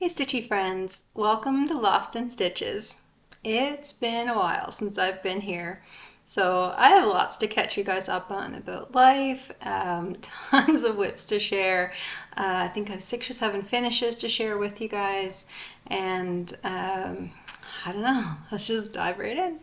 Hey Stitchy friends, welcome to Lost in Stitches. It's been a while since I've been here, so I have lots to catch you guys up on about life, tons of whips to share. I think I have 6 or 7 finishes to share with you guys, and I don't know, let's just dive right in.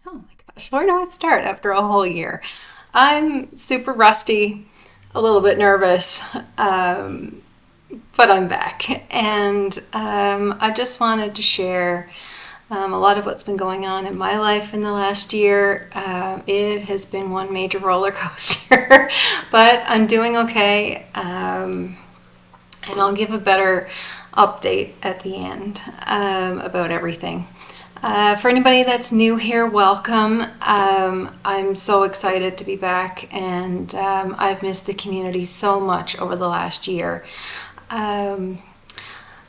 Oh my gosh, where do I start after a whole year? I'm super rusty, a little bit nervous, but I'm back. And I just wanted to share a lot of what's been going on in my life in the last year. It has been one major roller coaster, but I'm doing okay. And I'll give a better update at the end about everything. For anybody that's new here, welcome. I'm so excited to be back, and I've missed the community so much over the last year. When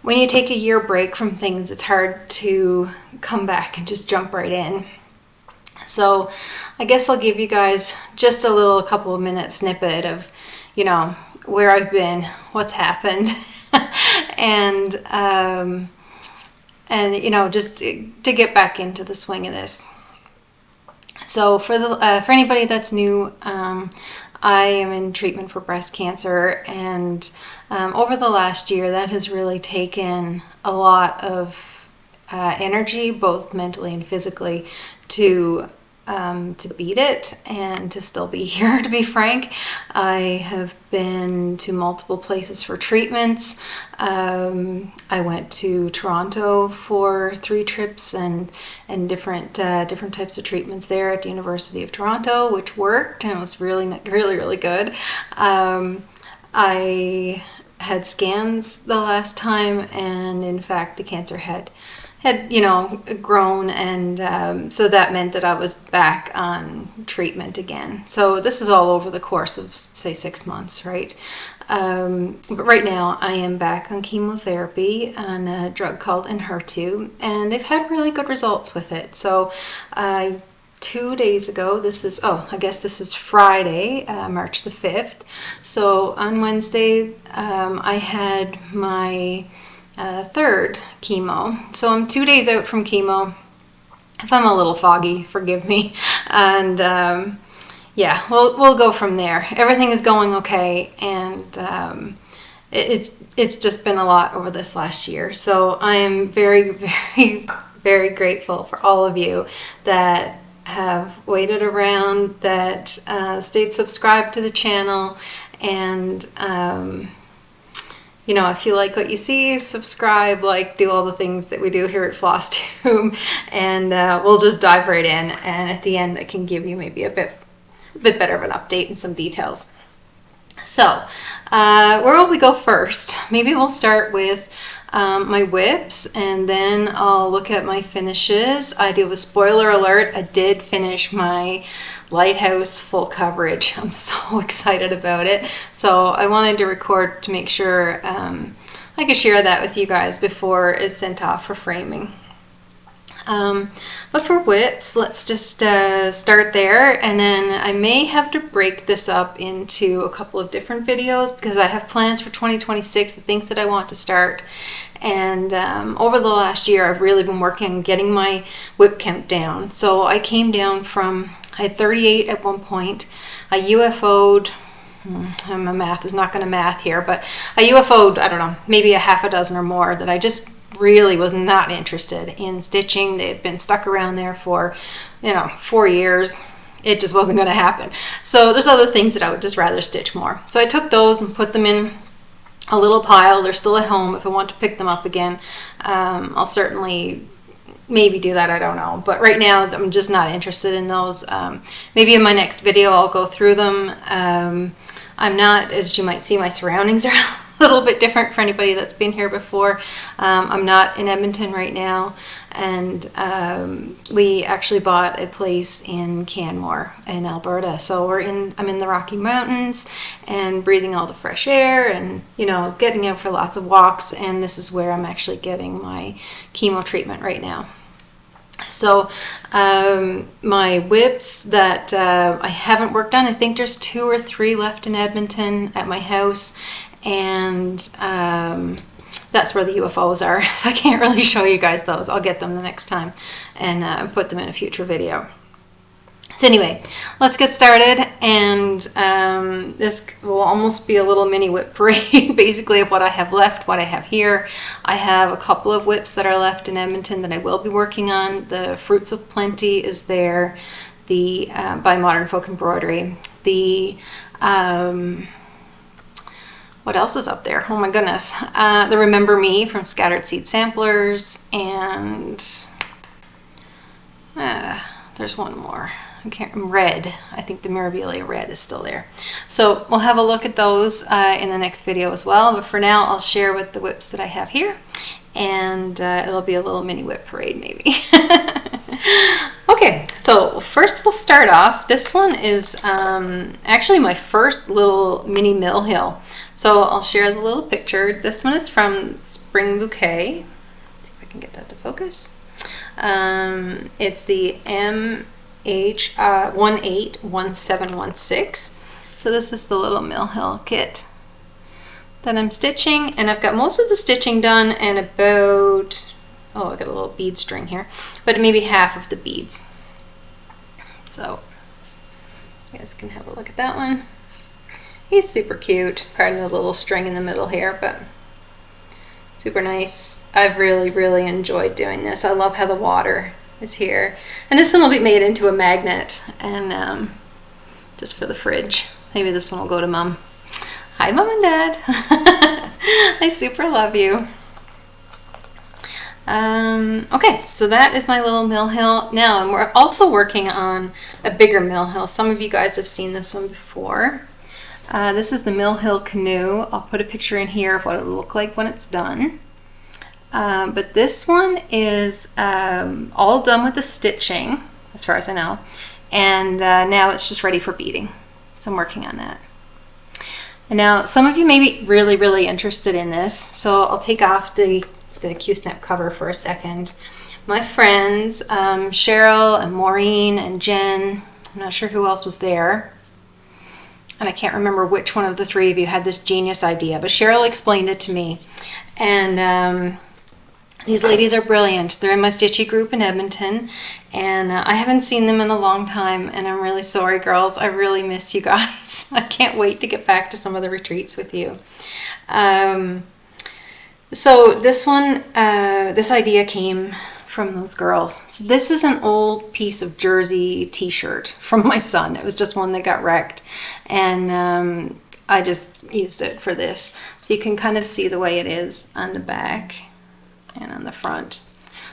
you take a year break from things, it's hard to come back and just jump right in. So I guess I'll give you guys just a couple of minute snippet of, where I've been, what's happened, and just to get back into the swing of this. So for anybody that's new, I am in treatment for breast cancer, and over the last year, that has really taken a lot of energy, both mentally and physically, to beat it and to still be here, to be frank. I have been to multiple places for treatments. I went to Toronto for 3 trips and different types of treatments there at the University of Toronto, which worked and it was really good. I had scans the last time, and in fact the cancer had grown, and so that meant that I was back on treatment again. So this is all over the course of, say, 6 months, right? But right now I am back on chemotherapy on a drug called Enhertu, and they've had really good results with it. So 2 days ago, I guess this is Friday, March the 5th. So on Wednesday, I had my 3rd chemo. So I'm 2 days out from chemo. If I'm a little foggy, forgive me. And we'll go from there. Everything is going okay, and it's just been a lot over this last year. So I am very, very, very grateful for all of you that have waited around, that stayed subscribed to the channel, and if you like what you see, subscribe, do all the things that we do here at Flosstube, and we'll just dive right in. And at the end, I can give you maybe a bit better of an update and some details. So, where will we go first? Maybe we'll start with my whips, and then I'll look at my finishes. I do have a spoiler alert. I did finish my Lighthouse full coverage. I'm so excited about it. So I wanted to record to make sure I could share that with you guys before it's sent off for framing. But for whips, let's just start there, and then I may have to break this up into a couple of different videos because I have plans for 2026, the things that I want to start. And over the last year, I've really been working on getting my whip count down. So I came down from, I had 38 at one point. I UFO'd, my math is not going to math here, but I UFO'd, I don't know, maybe a half a dozen or more that I just really was not interested in stitching. They had been stuck around there for 4 years. It just wasn't going to happen. So there's other things that I would just rather stitch more. So I took those and put them in a little pile. They're still at home. If I want to pick them up again, I'll certainly maybe do that, I don't know. But right now I'm just not interested in those. Maybe in my next video I'll go through them. I'm not, as you might see, my surroundings are a little bit different for anybody that's been here before. I'm not in Edmonton right now, and we actually bought a place in Canmore in Alberta. So I'm in the Rocky Mountains and breathing all the fresh air and, you know, getting out for lots of walks, and this is where I'm actually getting my chemo treatment right now. So my whips that I haven't worked on, I think there's 2 or 3 left in Edmonton at my house, and that's where the UFOs are, so I can't really show you guys those. I'll get them the next time and put them in a future video. So anyway, let's get started, and this will almost be a little mini whip parade basically of what I have left, what I have here. I have a couple of whips that are left in Edmonton that I will be working on. The Fruits of Plenty is there, the by Modern Folk Embroidery. The what else is up there? Oh my goodness. The Remember Me from Scattered Seed Samplers, and there's one more. I can't remember. Red. I think the Mirabilia Red is still there. So we'll have a look at those in the next video as well. But for now, I'll share with the whips that I have here, and it'll be a little mini whip parade maybe. Okay, so first we'll start off. This one is actually my first little mini mill hill. So I'll share the little picture. This one is from Spring Bouquet. Let's see if I can get that to focus. It's the MH181716. So this is the little mill hill kit that I'm stitching, and I've got most of the stitching done, and about, oh, I got a little bead string here, but maybe half of the beads. So you guys can have a look at that one. He's super cute. Pardon the little string in the middle here, but super nice. I've really enjoyed doing this. I love how the water is here. And this one will be made into a magnet, and just for the fridge. Maybe this one will go to Mom. Hi, Mom and Dad. I super love you. Okay, so that is my little mill hill. Now, and we're also working on a bigger mill hill. Some of you guys have seen this one before. This is the Mill Hill Canoe. I'll put a picture in here of what it'll look like when it's done. But this one is all done with the stitching, as far as I know, and now it's just ready for beading. So I'm working on that. And now some of you may be really interested in this, so I'll take off the Q-snap cover for a second. My friends, Cheryl and Maureen and Jen, I'm not sure who else was there, and I can't remember which one of the 3 of you had this genius idea, but Cheryl explained it to me. And these ladies are brilliant. They're in my Stitchy group in Edmonton, and I haven't seen them in a long time, and I'm really sorry, girls. I really miss you guys. I can't wait to get back to some of the retreats with you. So this one, this idea came from those girls. So this is an old piece of jersey t-shirt from my son. It was just one that got wrecked, and I just used it for this. So you can kind of see the way it is on the back and on the front.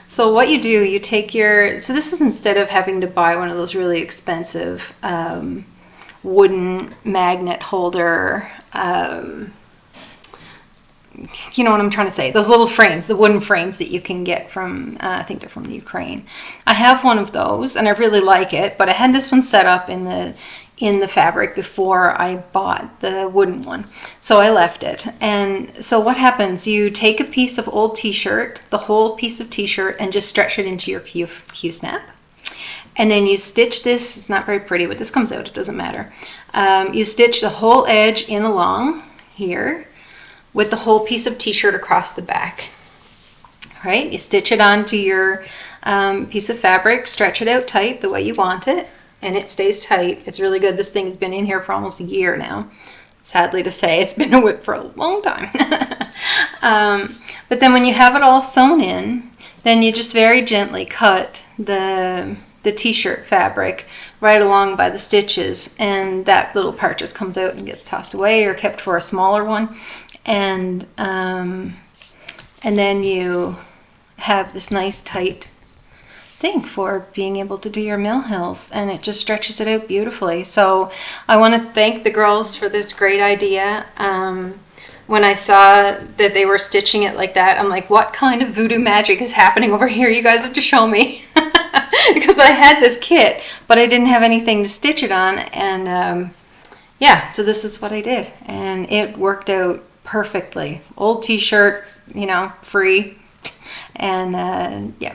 So what you do, you take your, so this is instead of having to buy one of those really expensive wooden magnet holder, you know what I'm trying to say, those little frames, the wooden frames that you can get from, I think they're from the Ukraine. I have one of those, and I really like it, but I had this one set up in the fabric before I bought the wooden one, so I left it. And so what happens, you take a piece of old t-shirt, the whole piece of t-shirt, and just stretch it into your Q-snap, and then you stitch this. It's not very pretty, but this comes out, it doesn't matter. You stitch the whole edge in along here with the whole piece of t-shirt across the back. Right? You stitch it onto your piece of fabric, stretch it out tight the way you want it, and it stays tight. It's really good. This thing has been in here for almost a year now. Sadly to say, it's been a whip for a long time. But then when you have it all sewn in, then you just very gently cut the t-shirt fabric right along by the stitches, and that little part just comes out and gets tossed away or kept for a smaller one. And then you have this nice tight thing for being able to do your mill hills, and it just stretches it out beautifully. So I want to thank the girls for this great idea. When I saw that they were stitching it like that, I'm like, what kind of voodoo magic is happening over here? You guys have to show me. Because I had this kit, but I didn't have anything to stitch it on, and yeah, so this is what I did, and it worked out perfectly. Old t-shirt, you know, free, and yeah,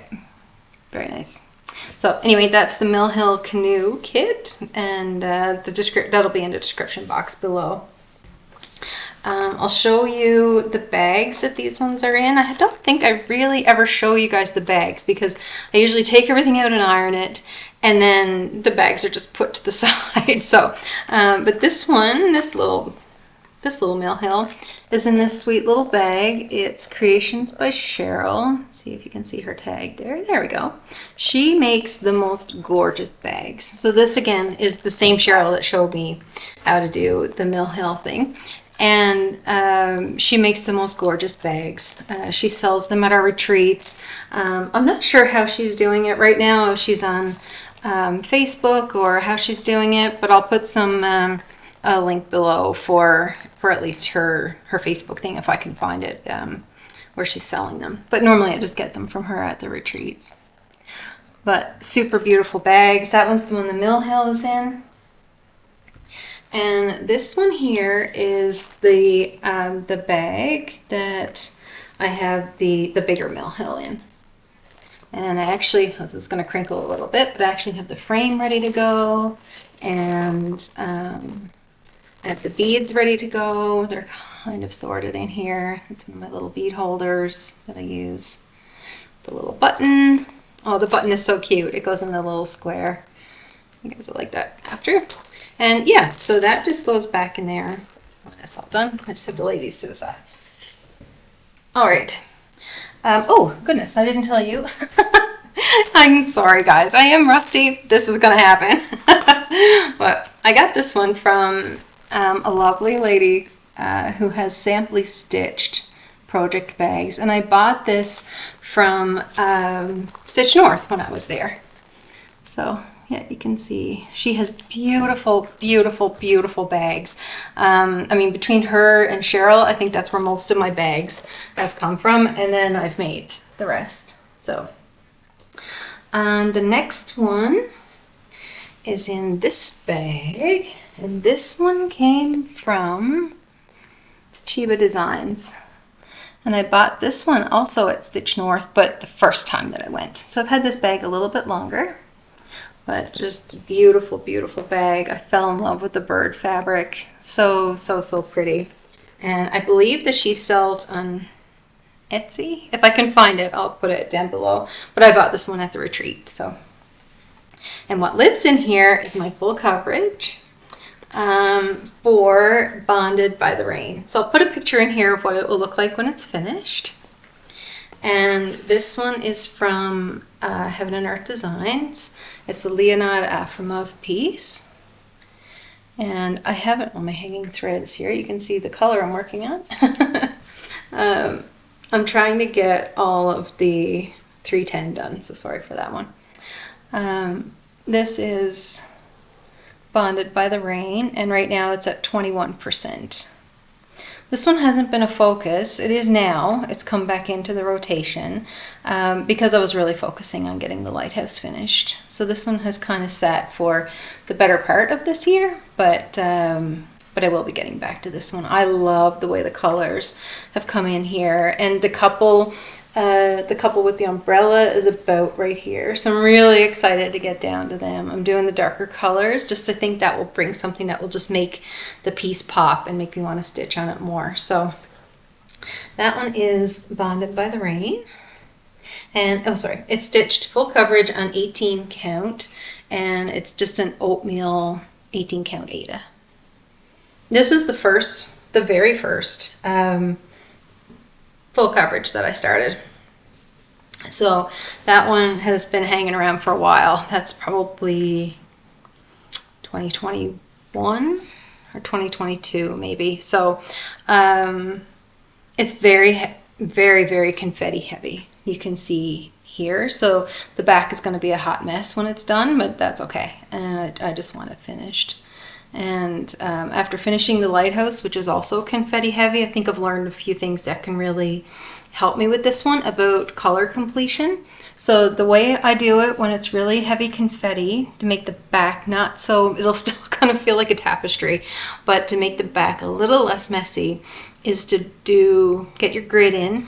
very nice. So anyway, that's the Hill Canoe kit, and that'll be in the description box below. I'll show you the bags that these ones are in. I don't think I really ever show you guys the bags because I usually take everything out and iron it, and then the bags are just put to the side. So, but this one, this little mill hill is in this sweet little bag. It's Creations by Cheryl. Let's see if you can see her tag there. There we go. She makes the most gorgeous bags. So this again is the same Cheryl that showed me how to do the mill hill thing. And she makes the most gorgeous bags. She sells them at our retreats. I'm not sure how she's doing it right now, if she's on Facebook or how she's doing it, but I'll put some a link below for at least her Facebook thing if I can find it, where she's selling them. But normally I just get them from her at the retreats. But super beautiful bags. That one's the one the mill hill is in. And this one here is the bag that I have the bigger mill hill in. And I actually, this is going to crinkle a little bit, but I actually have the frame ready to go, and I have the beads ready to go. They're kind of sorted in here. It's one of my little bead holders that I use. The little button. Oh, the button is so cute. It goes in a little square. You guys will like that after. And yeah, so that just goes back in there. When that's all done, I just have to lay these to the side. All right. Oh, goodness, I didn't tell you. I'm sorry, guys. I am rusty. This is going to happen. But I got this one from a lovely lady who has Samply Stitched project bags. And I bought this from Stitch North when I was there. So yeah, you can see she has beautiful, beautiful, beautiful bags. I mean, between her and Cheryl, I think that's where most of my bags have come from, and then I've made the rest. So, the next one is in this bag, and this one came from Chiba Designs. And I bought this one also at Stitch North, but the first time that I went. So I've had this bag a little bit longer. But just beautiful, beautiful bag. I fell in love with the bird fabric. So, so, so pretty. And I believe that she sells on Etsy. If I can find it, I'll put it down below. But I bought this one at the retreat. So, and what lives in here is my full coverage for Bonded by the Rain. So I'll put a picture in here of what it will look like when it's finished. And this one is from Heaven and Earth Designs. It's the Leonard Afromov piece. And I have it on my hanging threads here. You can see the color I'm working on. I'm trying to get all of the 310 done, so sorry for that one. This is Bonded by the Rain, and right now it's at 21%. This one hasn't been a focus. It is now. It's come back into the rotation because I was really focusing on getting the Lighthouse finished. So this one has kind of sat for the better part of this year, but I will be getting back to this one. I love the way the colors have come in here, and the couple with the umbrella is about right here. So I'm really excited to get down to them. I'm doing the darker colors just to think that will bring something that will just make the piece pop and make me want to stitch on it more. So that one is Bonded by the Rain. And, oh sorry, it's stitched full coverage on 18 count, and it's just an oatmeal 18 count Aida. This is the very first full coverage that I started. So that one has been hanging around for a while. That's probably 2021 or 2022 maybe. So it's very, very, very confetti heavy. You can see here. So the back is going to be a hot mess when it's done, but that's okay. And I just want it finished. And after finishing the Lighthouse, which is also confetti heavy, I think I've learned a few things that can really help me with this one about color completion. So the way I do it when it's really heavy confetti, to make the back not so, it'll still kind of feel like a tapestry, but to make the back a little less messy, is to get your grid in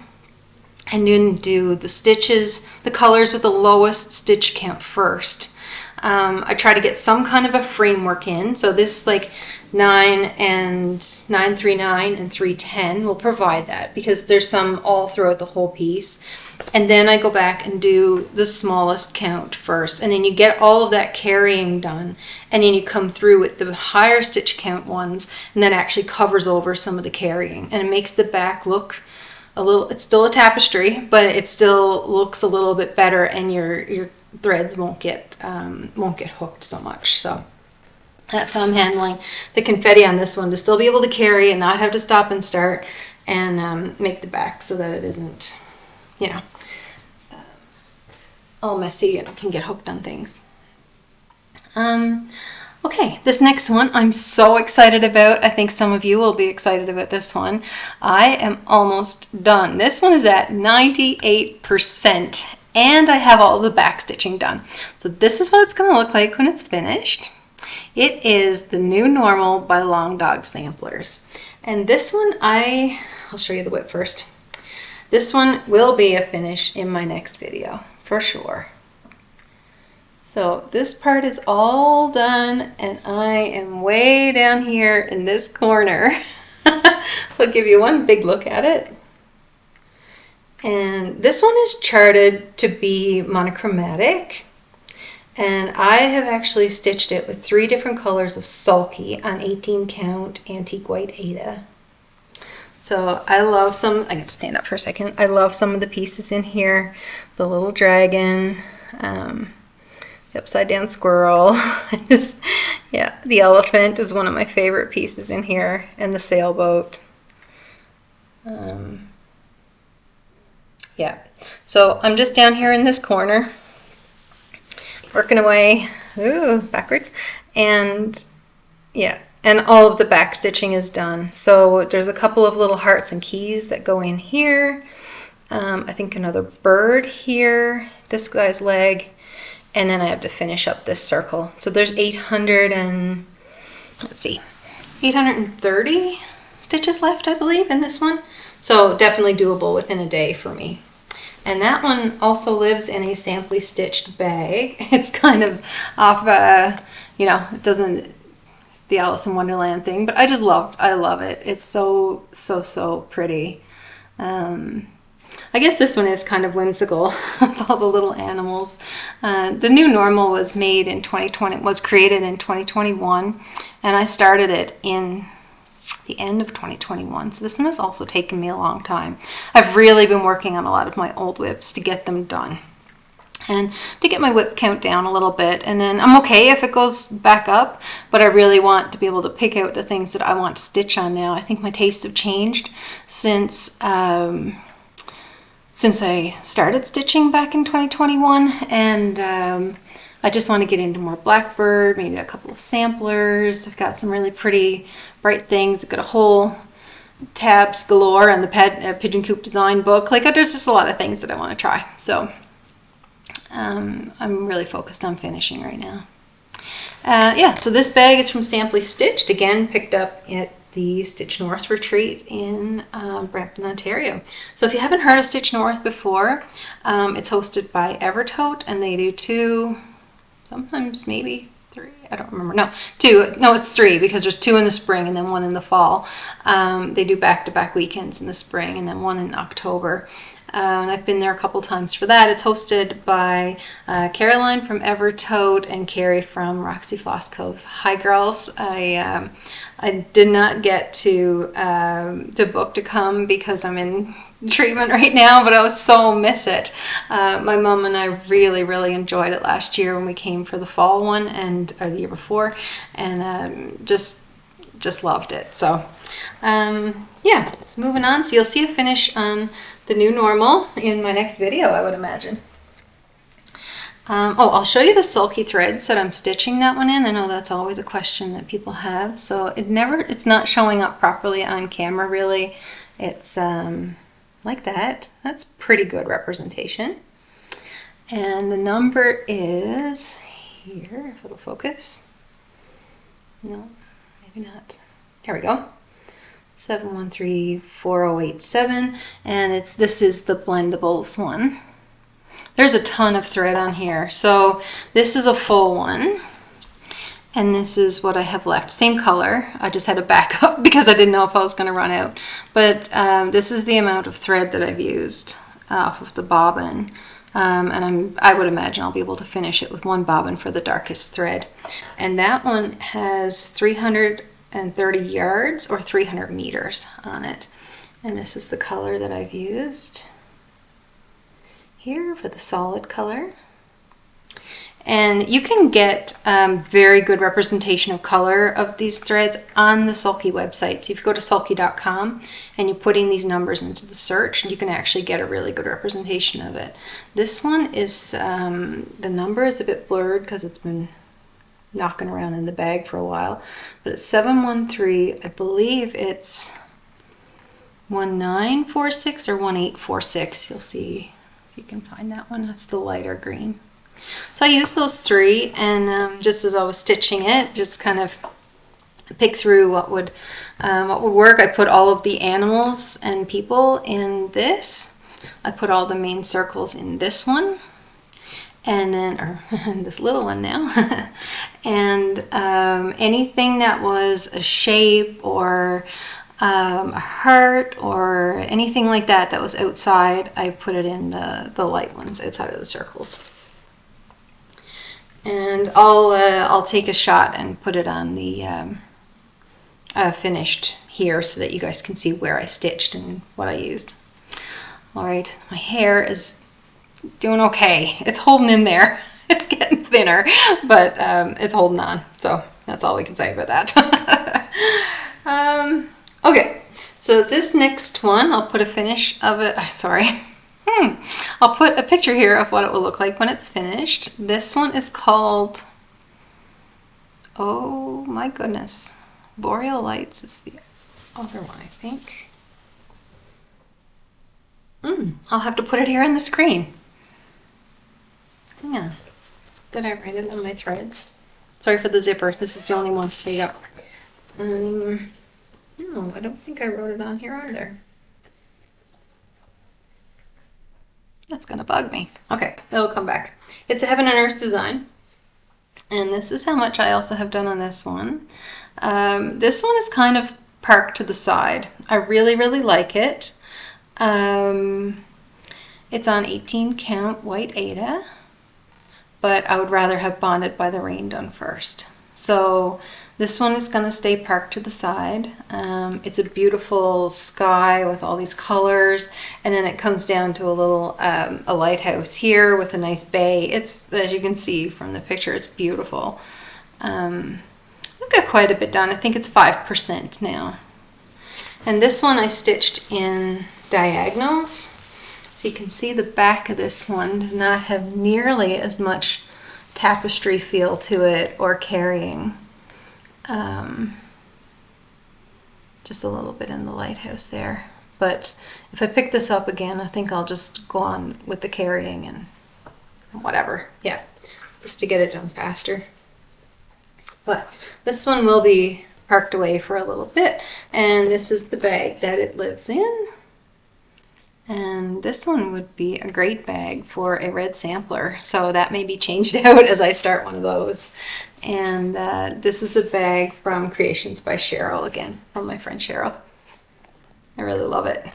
and then do the stitches, the colors with the lowest stitch count first. I try to get some kind of a framework in. So this like 939 and 310 will provide that, because there's some all throughout the whole piece. And then I go back and do the smallest count first, and then you get all of that carrying done, and then you come through with the higher stitch count ones, and that actually covers over some of the carrying, and it makes the back look a little, it's still a tapestry, but it still looks a little bit better, and your threads won't get hooked so much. So that's how I'm handling the confetti on this one, to still be able to carry and not have to stop and start, and make the back so that it isn't, you know, all messy and can get hooked on things. Okay, this next one I'm so excited about. I think some of you will be excited about this one. I am almost done. This one is at 98%, and I have all the back stitching done. So this is what it's going to look like when it's finished. It is the New Normal by Longdog Samplers. And this one, I'll show you the WIP first. This one will be a finish in my next video, for sure. So this part is all done, and I am way down here in this corner. So I'll give you one big look at it. And this one is charted to be monochromatic. And I have actually stitched it with 3 different colors of sulky on 18 count antique white Aida. So I love some, I get to stand up for a second. I love some of the pieces in here. The little dragon, the upside down squirrel. Yeah, the elephant is one of my favorite pieces in here, and the sailboat. Yeah, so I'm just down here in this corner, working away, ooh, backwards, and yeah. And all of the back stitching is done. So there's a couple of little hearts and keys that go in here. I think another bird here, this guy's leg, and then I have to finish up this circle. So there's 830 stitches left, I believe, in this one. So definitely doable within a day for me. And that one also lives in a samply stitched bag. It's kind of off, you know, it doesn't, the Alice in Wonderland thing, but I love it. It's so pretty. I guess this one is kind of whimsical with all the little animals. The New Normal was made in 2020, was created in 2021, and I started it in the end of 2021. So this one has also taken me a long time. I've really been working on a lot of my old WIPs to get them done, and to get my WIP count down a little bit, and then I'm okay if it goes back up, but I really want to be able to pick out the things that I want to stitch on now. I think my tastes have changed since I started stitching back in 2021, and I just want to get into more Blackbird, maybe a couple of samplers. I've got some really pretty bright things. I've got a whole tabs galore on the Pigeon Coop design book. Like, there's just a lot of things that I want to try. So I'm really focused on finishing right now. Yeah, so this bag is from Samply Stitched, again picked up at the Stitch North retreat in Brampton, Ontario. So if you haven't heard of Stitch North before, it's hosted by Evertote, and they do 2, sometimes maybe 3, I don't remember, no, 2, no, it's 3, because there's 2 in the spring and then 1 in the fall. They do back-to-back weekends in the spring and then 1 in October. And I've been there a couple times for that. It's hosted by Caroline from Evertote and Carrie from Roxy Floss Co. Hi girls. I did not get to book to come because I'm in treatment right now, but I was so miss it. My mom and I really enjoyed it last year when we came for the fall one, or the year before, and just loved it. So yeah, so moving on. So you'll see a finish on the New Normal in my next video, I would imagine. Oh, I'll show you the sulky threads that I'm stitching that one in. I know that's always a question that people have. So it's not showing up properly on camera really. It's like that. That's pretty good representation. And the number is here, if it'll focus. No, maybe not. There we go. 7134087, and this is the blendables one. There's a ton of thread on here. So this is a full one, and this is what I have left. Same color. I just had to back up because I didn't know if I was going to run out. But this is the amount of thread that I've used off of the bobbin. And I would imagine I'll be able to finish it with one bobbin for the darkest thread. And that one has 330 yards or 300 meters on it. And this is the color that I've used here for the solid color. And you can get very good representation of color of these threads on the Sulky website. So if you go to sulky.com and you put in these numbers into the search, you can actually get a really good representation of it. This one is, the number is a bit blurred because it's been knocking around in the bag for a while, but it's 713, I believe it's 1946 or 1846. You'll see if you can find that one. That's the lighter green. So I used those three, and just as I was stitching it, just kind of pick through what would work. I put all of the animals and people in this. I put all the main circles in this one, and then, or this little one now, and anything that was a shape or a heart or anything like that that was outside, I put it in the light ones outside of the circles. And I'll take a shot and put it on the finished here so that you guys can see where I stitched and what I used. All right, my hair is doing okay. It's holding in there. It's getting thinner, but it's holding on. So that's all we can say about that. Okay, so this next one, I'll put a finish of it. Sorry. I'll put a picture here of what it will look like when it's finished. This one is called, oh my goodness, Boreal Lights is the other one, I think. I'll have to put it here on the screen. Hang on. Did I write it on my threads? Sorry for the zipper. This is the only one. There you go. No, I don't think I wrote it on here either. That's gonna bug me. Okay, it'll come back. It's a Heaven and Earth design. And this is how much I also have done on this one. This one is kind of parked to the side. I really, really like it. It's on 18 count white Aida, but I would rather have bonded by the rain done first. So this one is going to stay parked to the side. It's a beautiful sky with all these colors, and then it comes down to a little a lighthouse here with a nice bay. It's, as you can see from the picture, it's beautiful. I've got quite a bit done. I think it's 5% now. And this one I stitched in diagonals. So you can see the back of this one does not have nearly as much tapestry feel to it or carrying. Just a little bit in the lighthouse there. But if I pick this up again, I think I'll just go on with the carrying and whatever. Yeah, just to get it done faster. But this one will be parked away for a little bit, and this is the bag that it lives in. And this one would be a great bag for a red sampler, so that may be changed out as I start one of those. And this is a bag from Creations by Cheryl, again, from my friend Cheryl. I really love it.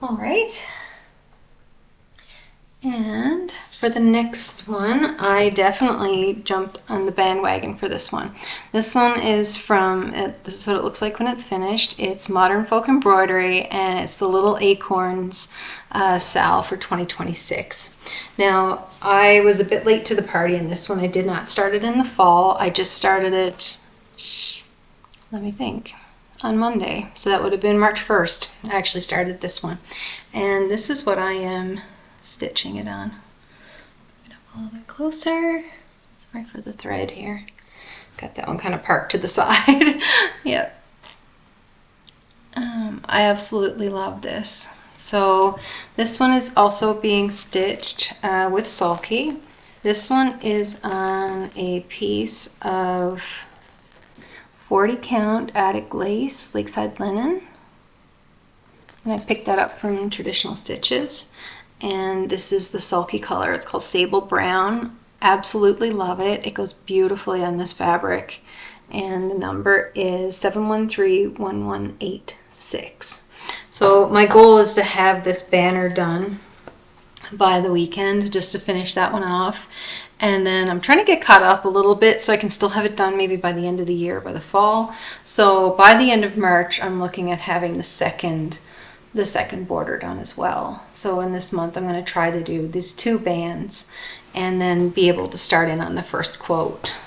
All right. And for the next one, I definitely jumped on the bandwagon for this one. This one is from, this is what it looks like when it's finished. It's Modern Folk Embroidery, and it's the Little Acorns Sal for 2026. Now, I was a bit late to the party in this one. I did not start it in the fall. I just started it, let me think, on Monday. So that would have been March 1st. I actually started this one. And this is what I am stitching it on. little bit closer. Sorry for the thread here. Got that one kind of parked to the side. Yep. I absolutely love this. So this one is also being stitched with sulky. This one is on a piece of 40 count attic lace, lakeside linen. And I picked that up from Traditional Stitches. And this is the sulky color. It's called Sable Brown. Absolutely love it. It goes beautifully on this fabric. And the number is 7131186. So my goal is to have this banner done by the weekend, just to finish that one off. And then I'm trying to get caught up a little bit so I can still have it done maybe by the end of the year, by the fall. So by the end of March, I'm looking at having the second border done as well. So in this month, I'm going to try to do these 2 bands and then be able to start in on the first quote.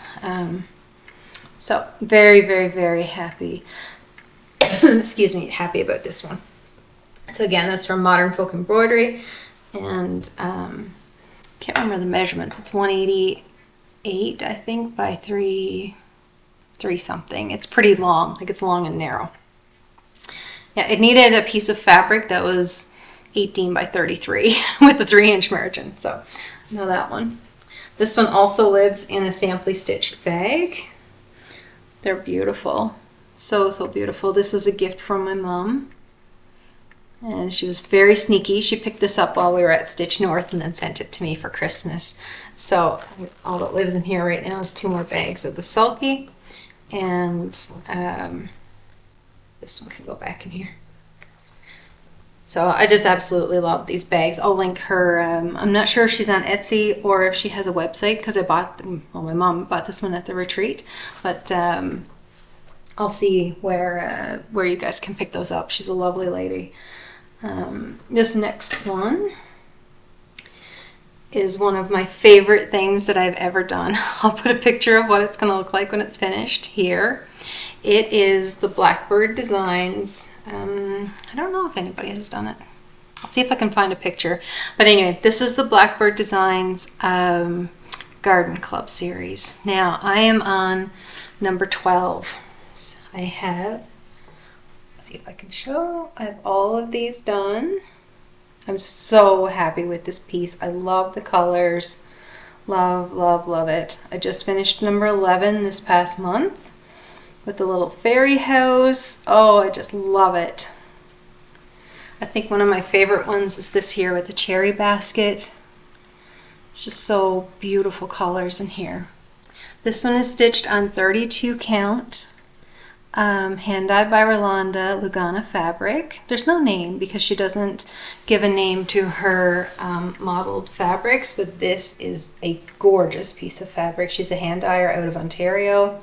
So very, very, very happy. Excuse me, happy about this one. So again, that's from Modern Folk Embroidery, and can't remember the measurements. It's 188, I think, by 3 something. It's pretty long, like it's long and narrow. Yeah, it needed a piece of fabric that was 18 by 33 with a 3-inch margin. So I know that one. This one also lives in a samply stitched bag. They're beautiful. So, so beautiful. This was a gift from my mom. And she was very sneaky. She picked this up while we were at Stitch North and then sent it to me for Christmas. So all that lives in here right now is 2 more bags of the sulky. And this one can go back in here. So I just absolutely love these bags. I'll link her. I'm not sure if she's on Etsy or if she has a website, because I bought them. Well, my mom bought this one at the retreat, but I'll see where you guys can pick those up. She's a lovely lady. This next one is one of my favorite things that I've ever done. I'll put a picture of what it's going to look like when it's finished here. It is the Blackbird Designs. I don't know if anybody has done it. I'll see if I can find a picture. But anyway, this is the Blackbird Designs Garden Club series. Now, I am on number 12. So I have, let's see if I can show, I have all of these done. I'm so happy with this piece. I love the colors. Love, love, love it. I just finished number 11 this past month with the little fairy house. Oh, I just love it. I think one of my favorite ones is this here with the cherry basket. It's just so beautiful colors in here. This one is stitched on 32 count. Hand dyed by Rolanda, Lugana fabric. There's no name because she doesn't give a name to her modeled fabrics, but this is a gorgeous piece of fabric. She's a hand dyer out of Ontario,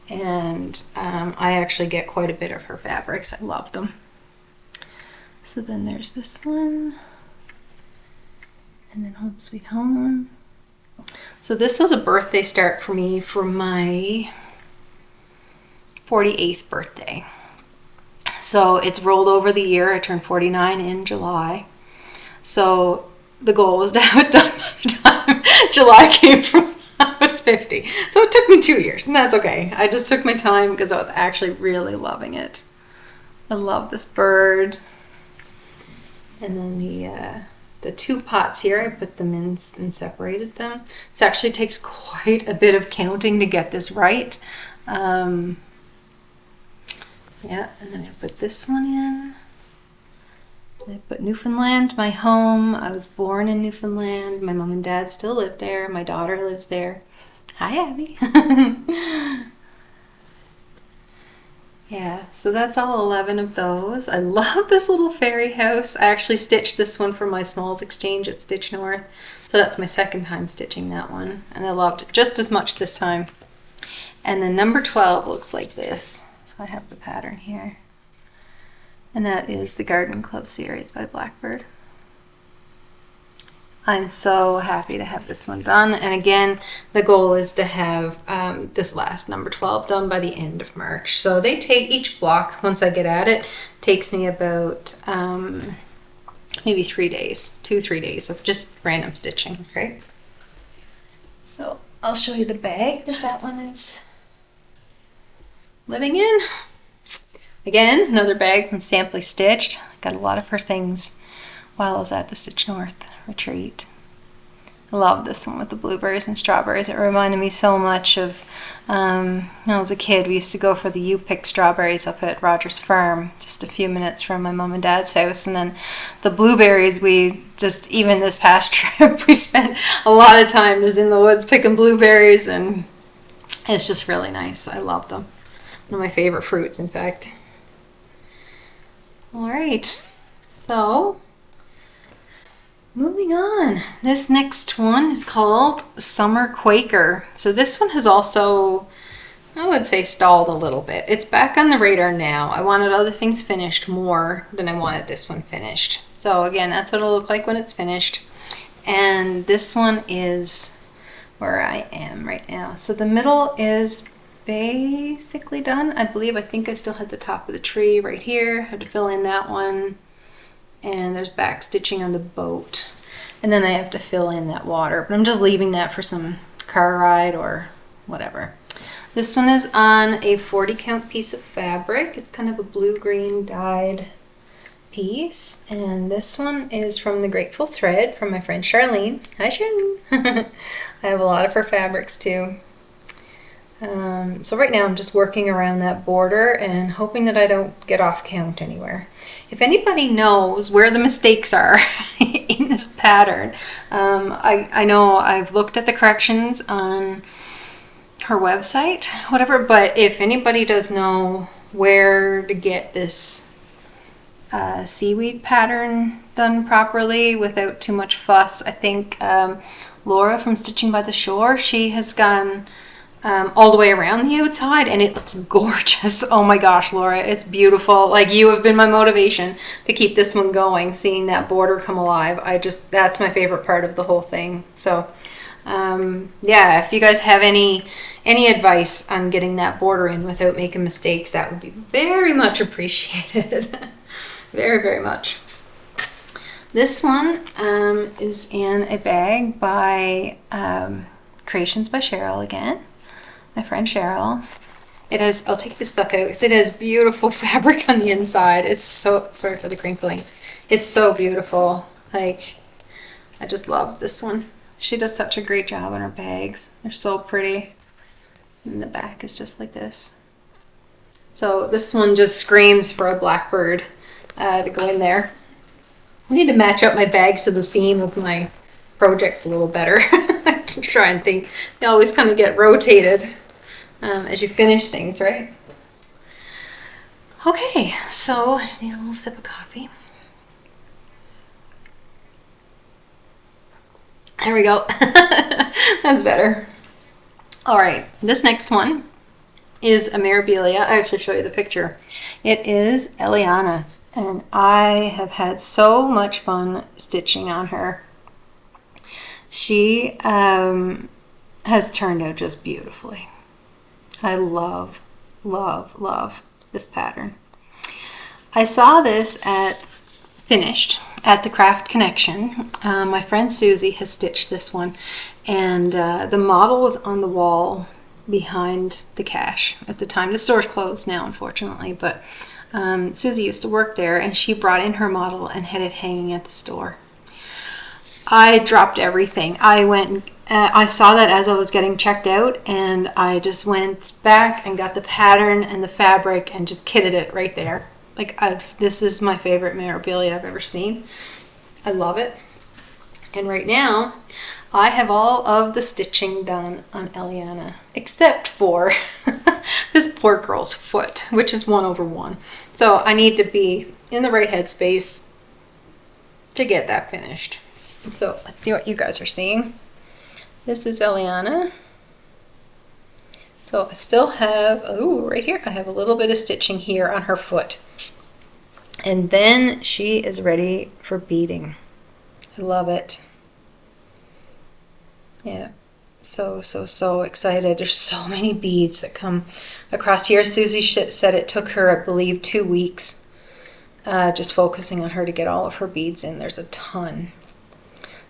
and I actually get quite a bit of her fabrics. I love them. So then there's this one, and then Home Sweet Home. So this was a birthday start for me for my 48th birthday. So it's rolled over the year. I turned 49 in July. So the goal was to have it done by the time July came from I was 50. So it took me 2 years, and that's okay. I just took my time because I was actually really loving it. I love this bird. And then the 2 pots here, I put them in and separated them. This actually takes quite a bit of counting to get this right. Yeah, and then I put this one in. I put Newfoundland, my home. I was born in Newfoundland. My mom and dad still live there. My daughter lives there. Hi, Abby. Yeah, so that's all 11 of those. I love this little fairy house. I actually stitched this one for my Smalls Exchange at Stitch North. So that's my second time stitching that one. And I loved it just as much this time. And then number 12 looks like this. So I have the pattern here. And that is the Garden Club series by Blackbird. I'm so happy to have this one done. And again, the goal is to have this last number 12 done by the end of March. So they take each block, once I get at it, takes me about maybe 3 days, 2-3 days of just random stitching, okay? So I'll show you the bag that one is living in. Again, another bag from Simply Stitched. Got a lot of her things while I was at the Stitch North retreat. I love this one with the blueberries and strawberries. It reminded me so much of when I was a kid. We used to go for the U-pick strawberries up at Rogers Farm, just a few minutes from my mom and dad's house. And then the blueberries, we just, even this past trip, we spent a lot of time just in the woods picking blueberries, and it's just really nice. I love them. One of my favorite fruits, in fact. All right, so moving on. This next one is called Summer Quaker. So this one has also, I would say, stalled a little bit. It's back on the radar now. I wanted other things finished more than I wanted this one finished. So again, that's what it'll look like when it's finished. And this one is where I am right now. So the middle is basically done. I think I still had the top of the tree right here. Had to fill in that one. And there's back stitching on the boat. And then I have to fill in that water. But I'm just leaving that for some car ride or whatever. This one is on a 40 count piece of fabric. It's kind of a blue-green dyed piece. And this one is from the Grateful Thread from my friend Charlene. Hi, Charlene. I have a lot of her fabrics too. So right now I'm just working around that border and hoping that I don't get off count anywhere. If anybody knows where the mistakes are in this pattern, I know I've looked at the corrections on her website, whatever, but if anybody does know where to get this seaweed pattern done properly without too much fuss, I think Laura from Stitching by the Shore, she has gone all the way around the outside and it looks gorgeous. Oh my gosh, Laura, it's beautiful. Like, you have been my motivation to keep this one going, seeing that border come alive. That's my favorite part of the whole thing. So yeah, if you guys have any advice on getting that border in without making mistakes, that would be very much appreciated. Very, very much. This one is in a bag by Creations by Cheryl again. My friend Cheryl. It has, I'll take this stuff out because it has beautiful fabric on the inside. It's so, sorry for the crinkling. It's so beautiful. Like, I just love this one. She does such a great job on her bags. They're so pretty. And the back is just like this. So this one just screams for a blackbird to go in there. I need to match up my bags to the theme of my projects a little better. To try and think. They always kind of get rotated as you finish things, right? Okay, so I just need a little sip of coffee. There we go. That's better. All right, this next one is a Mirabilia. I actually show you the picture. It is Elliana, and I have had so much fun stitching on her. She has turned out just beautifully. I love, love, love this pattern. I saw this finished at the Craft Connection. My friend Susie has stitched this one, and the model was on the wall behind the cache at the time. The store's closed now, unfortunately, but Susie used to work there, and she brought in her model and had it hanging at the store. I dropped everything. I saw that as I was getting checked out, and I just went back and got the pattern and the fabric and just kitted it right there. Like, this is my favorite Mirabilia I've ever seen. I love it. And right now, I have all of the stitching done on Elliana, except for this poor girl's foot, which is 1/1. So I need to be in the right headspace to get that finished. So let's see what you guys are seeing. This is Elliana. So I still have, oh, right here, I have a little bit of stitching here on her foot. And then she is ready for beading. I love it. Yeah, so excited. There's so many beads that come across here. Susie said it took her, I believe, 2 weeks just focusing on her to get all of her beads in. There's a ton.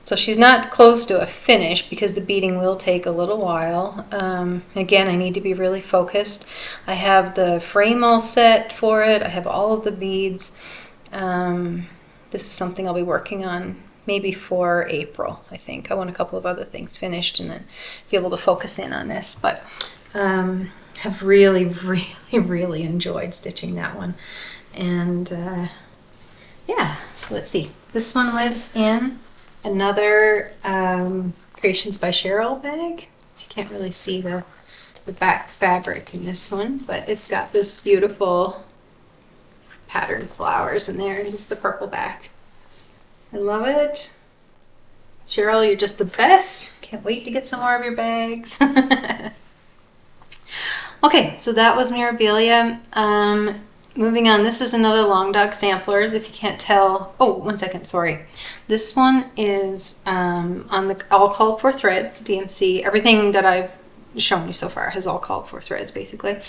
So she's not close to a finish because the beading will take a little while. Again, I need to be really focused. I have the frame all set for it. I have all of the beads. This is something I'll be working on maybe for April, I think. I want a couple of other things finished and then be able to focus in on this. But have really, really, really enjoyed stitching that one. And yeah, so let's see. This one lives in another Creations by Cheryl bag. So you can't really see the back fabric in this one, but it's got this beautiful patterned flowers in there, just the purple back. I love it. Cheryl, you're just the best. Can't wait to get some more of your bags. Okay, so that was Mirabilia. Moving on, this is another Longdog Samplers, if you can't tell. Oh, 1 second, sorry. This one is on the all called for threads, DMC. Everything that I've shown you so far has all called for threads, basically.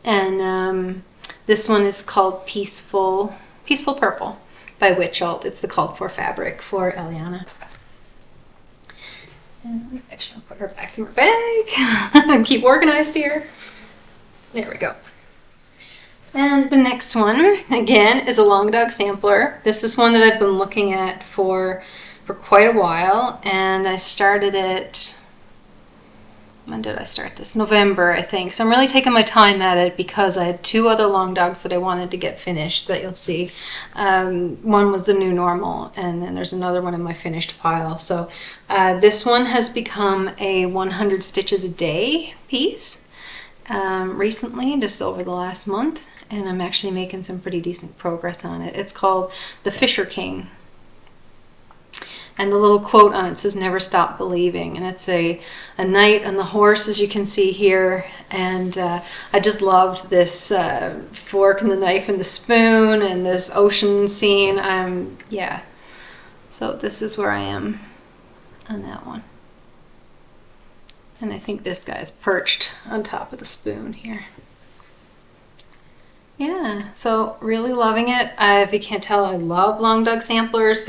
And this one is called Peaceful Purple by Witchelt. It's the called for fabric for Elliana. And actually, I'll put her back in her bag and keep organized here. There we go. And the next one, again, is a Longdog Sampler. This is one that I've been looking at for quite a while, and I started it, when did I start this? November, I think. So I'm really taking my time at it because I had 2 other Longdogs that I wanted to get finished that you'll see. One was the new normal, and then there's another one in my finished pile. So this one has become a 100 stitches a day piece recently, just over the last month. And I'm actually making some pretty decent progress on it. It's called The Fisher King. And the little quote on it says, "Never stop believing." And it's a knight on the horse, as you can see here. And I just loved this fork and the knife and the spoon and this ocean scene. Yeah. So this is where I am on that one. And I think this guy's perched on top of the spoon here. Yeah, so really loving it. If you can't tell, I love Longdog Samplers.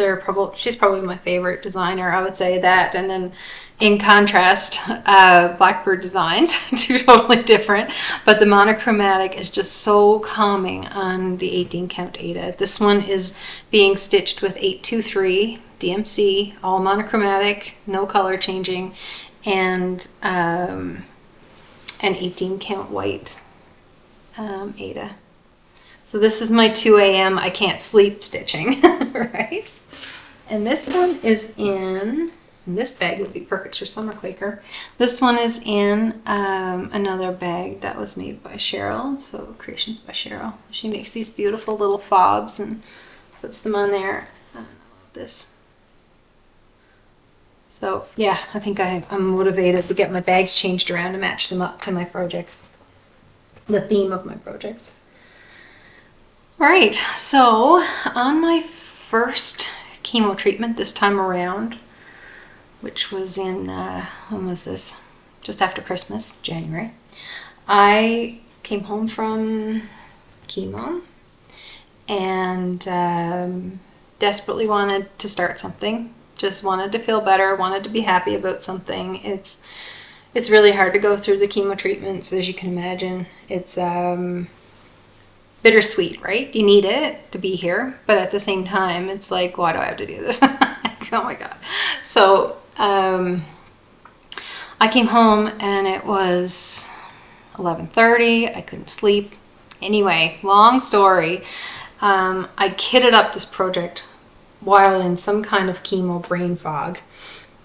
She's probably my favorite designer, I would say that. And then in contrast, Blackbird Designs, 2 totally different. But the monochromatic is just so calming on the 18 count Aida. This one is being stitched with 823 DMC, all monochromatic, no color changing, and an 18 count white Aida. So this is my 2 a.m. I can't sleep stitching, right? And this one is in, and this bag would be perfect for summer Quaker. This one is in another bag that was made by Cheryl, so Creations by Cheryl. She makes these beautiful little fobs and puts them on there. This. So yeah, I think I'm motivated to get my bags changed around to match them up to my projects, the theme of my projects. All right, so on my first chemo treatment this time around, which was in, when was this? Just after Christmas, January. I came home from chemo and desperately wanted to start something. Just wanted to feel better, wanted to be happy about something. It's really hard to go through the chemo treatments, as you can imagine. It's bittersweet, right? You need it to be here, but at the same time, it's like, why do I have to do this? Oh my God. So I came home and it was 11:30. I couldn't sleep. Anyway, long story. I kitted up this project while in some kind of chemo brain fog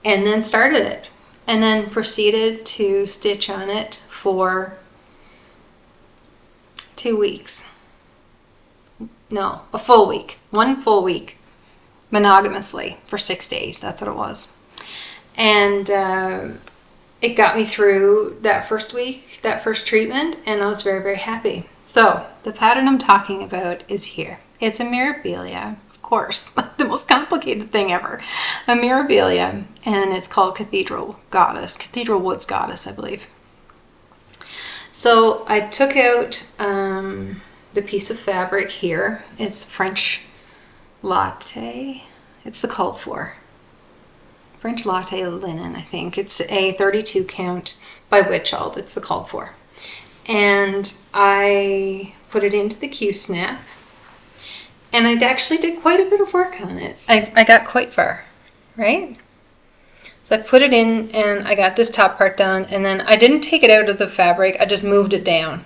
and then started it and then proceeded to stitch on it for 2 weeks. No, a full week. 1 full week. Monogamously for 6 days. That's what it was. And it got me through that first week, that first treatment, and I was very, very happy. So the pattern I'm talking about is here. It's a Mirabilia, of course, the most complicated thing ever. A Mirabilia, and it's called Cathedral Woods Goddess, I believe. So I took out the piece of fabric here. It's French latte. It's the called for. French latte linen, I think. It's a 32 count by Witchald. It's the called for. And I put it into the Q-snap. And I actually did quite a bit of work on it. I got quite far, right? So I put it in and I got this top part done, and then I didn't take it out of the fabric, I just moved it down.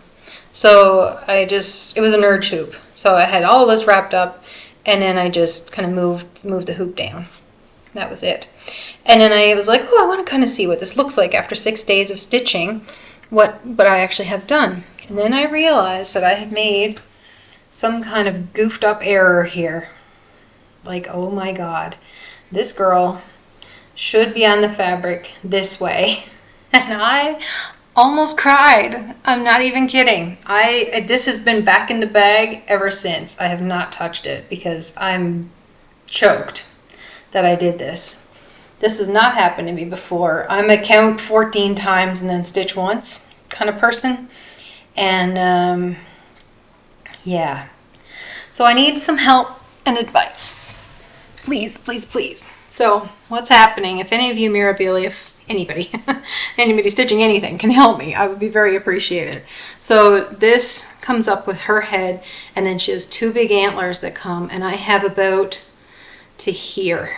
So it was an urge hoop. So I had all this wrapped up, and then I just kind of moved the hoop down. That was it. And then I was like, oh, I want to kind of see what this looks like after 6 days of stitching, what I actually have done. And then I realized that I had made some kind of goofed up error here. Like, oh my God, this girl should be on the fabric this way. And I almost cried. I'm not even kidding. This has been back in the bag ever since. I have not touched it because I'm choked that I did this. This has not happened to me before. I'm a count 14 times and then stitch once kind of person. And yeah. So I need some help and advice. Please, please, please. So what's happening? If any of you Mirabilia, if anybody stitching anything can help me, I would be very appreciated. So this comes up with her head, and then she has 2 big antlers that come, and I have about to here.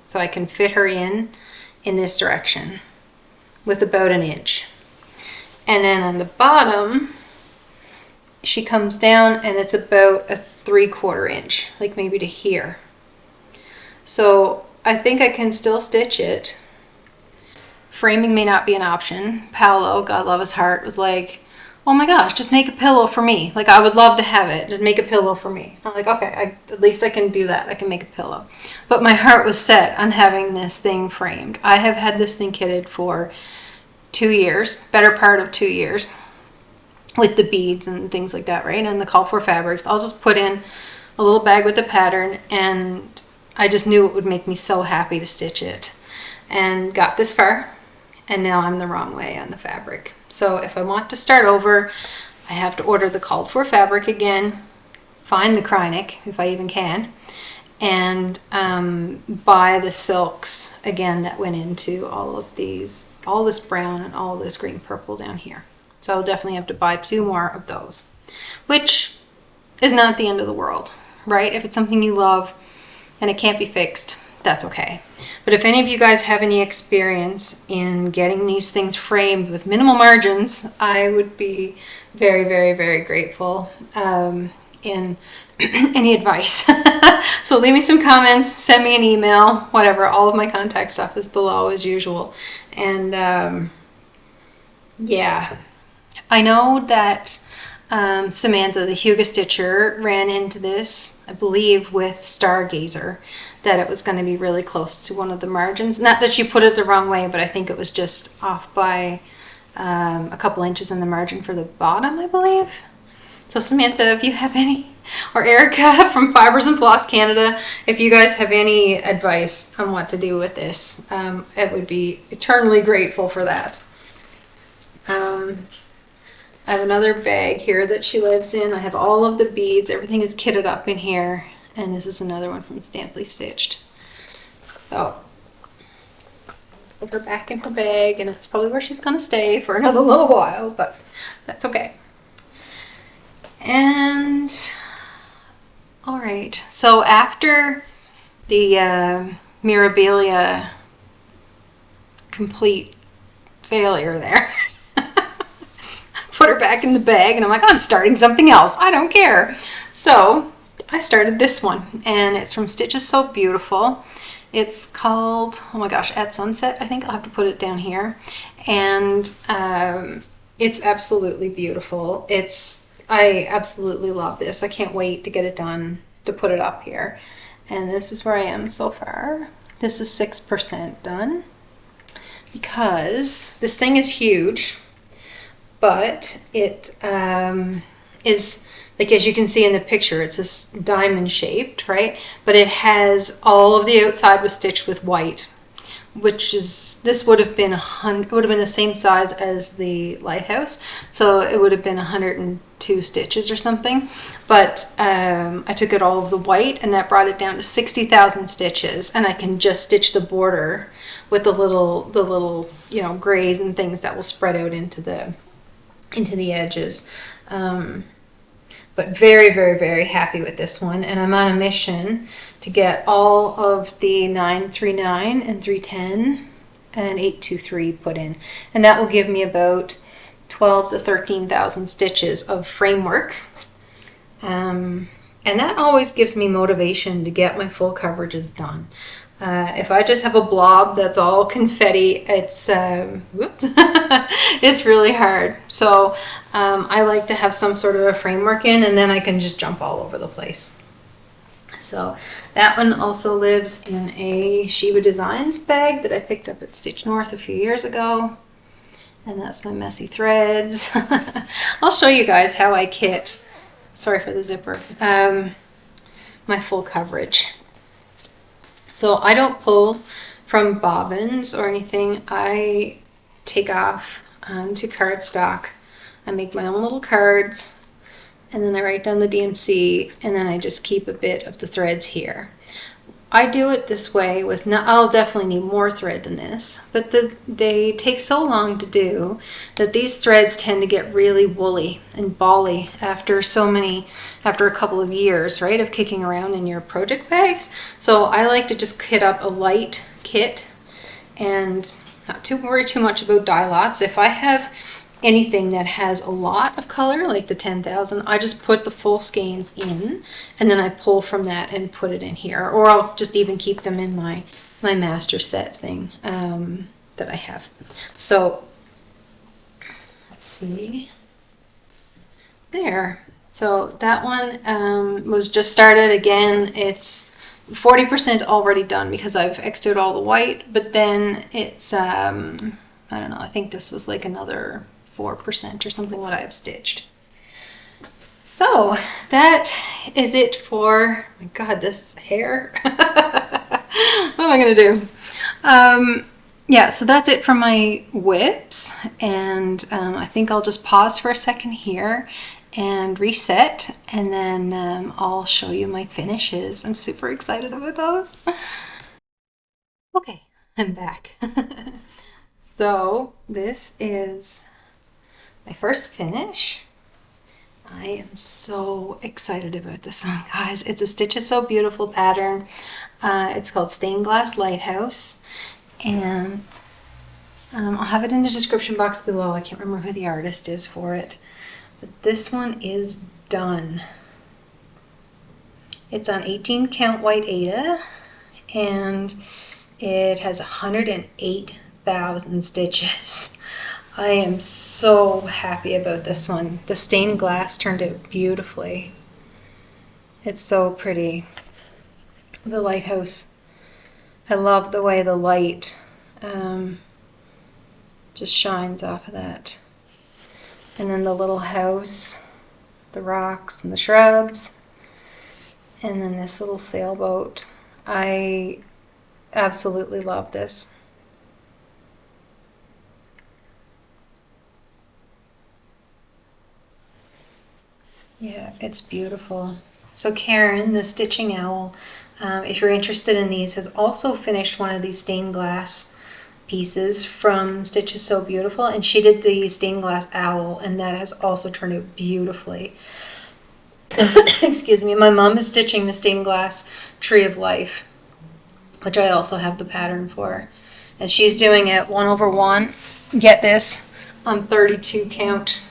So I can fit her in this direction with about 1 inch. And then on the bottom, she comes down and it's about a 3/4 inch, like maybe to here. So I think I can still stitch it. Framing may not be an option. Paolo, God love his heart, was like, oh my gosh, just make a pillow for me. Like, I would love to have it. Just make a pillow for me. I'm like, okay, at least I can do that. I can make a pillow. But my heart was set on having this thing framed. I have had this thing kitted for 2 years, better part of 2 years, with the beads and things like that, right? And the call for fabrics. I'll just put in a little bag with the pattern, and I just knew it would make me so happy to stitch it. And got this far, and now I'm the wrong way on the fabric. So if I want to start over, I have to order the called for fabric again, find the Krynic, if I even can, and buy the silks again that went into all of these, all this brown and all this green purple down here. So I'll definitely have to buy 2 more of those, which is not the end of the world, right? If it's something you love and it can't be fixed, that's okay. But if any of you guys have any experience in getting these things framed with minimal margins, I would be very, very, very grateful in any advice. So leave me some comments, send me an email, whatever. All of my contact stuff is below as usual. And yeah, I know that Samantha, the Huga Stitcher, ran into this, I believe, with Stargazer, that it was going to be really close to one of the margins. Not that she put it the wrong way, but I think it was just off by a couple inches in the margin for the bottom, I believe. So Samantha, if you have any, or Erica from Fibers and Floss Canada, if you guys have any advice on what to do with this, I would be eternally grateful for that. I have another bag here that she lives in. I have all of the beads. Everything is kitted up in here. And this is another one from Stamply Stitched. So, put her back in her bag, and that's probably where she's going to stay for another little while, but that's okay. And, alright, so after the Mirabilia complete failure there, put her back in the bag, and I'm like, I'm starting something else. I don't care. So I started this one, and it's from Stitches So Beautiful. It's called, oh my gosh, At Sunset. I think I'll have to put it down here. And it's absolutely beautiful. I absolutely love this. I can't wait to get it done, to put it up here. And this is where I am so far. This is 6% done, because this thing is huge. But it is, like, as you can see in the picture, it's this diamond shaped, right? But it has all of the outside was stitched with white which is, this would have been the same size as the Lighthouse, so it would have been 102 stitches or something. But I took it all of the white, and that brought it down to 60,000 stitches, and I can just stitch the border with the little you know, grays and things that will spread out into the edges. But very, very, very happy with this one, and I'm on a mission to get all of the 939 and 310 and 823 put in, and that will give me about 12 to 13,000 stitches of framework, and that always gives me motivation to get my full coverages done. If I just have a blob that's all confetti, it's it's really hard. So I like to have some sort of a framework in, and then I can just jump all over the place. So that one also lives in a Shiba Designs bag that I picked up at Stitch North a few years ago. And that's my messy threads. I'll show you guys how I kit, sorry for the zipper, my full coverage. So I don't pull from bobbins or anything. I take off to cardstock. I make my own little cards, and then I write down the DMC, and then I just keep a bit of the threads here. I do it this way with, I'll definitely need more thread than this, but they take so long to do that these threads tend to get really woolly and bally after a couple of years, right, of kicking around in your project bags. So I like to just kit up a light kit and not to worry too much about dye lots. If I have anything that has a lot of color, like the 10,000, I just put the full skeins in, and then I pull from that and put it in here, or I'll just even keep them in my master set thing that I have. So let's see there. So that one was just started again. It's 40% already done because I've X'd out all the white, but then it's I don't know, I think this was like another 4% or something what I've stitched. So that is it for, oh my god, this hair. What am I gonna do? Yeah, so that's it for my whips, and I think I'll just pause for a second here and reset, and then I'll show you my finishes. I'm super excited about those. Okay, I'm back. So this is my first finish. I am so excited about this one, guys. It's a Stitches So Beautiful pattern. It's called Stained Glass Lighthouse, and I'll have it in the description box below. I can't remember who the artist is for it, but this one is done. It's on 18 count white Aida, and it has 108,000 stitches. I am so happy about this one. The stained glass turned out beautifully. It's so pretty. The lighthouse, I love the way the light just shines off of that. And then the little house, the rocks and the shrubs, and then this little sailboat. I absolutely love this. Yeah, it's beautiful. So Karen, the Stitching Owl, if you're interested in these, has also finished one of these stained glass pieces from Stitches So Beautiful, and she did the stained glass owl, and that has also turned out beautifully. Excuse me. My mom is stitching the stained glass Tree of Life, which I also have the pattern for, and she's doing it 1/1. Get this, on 32 count.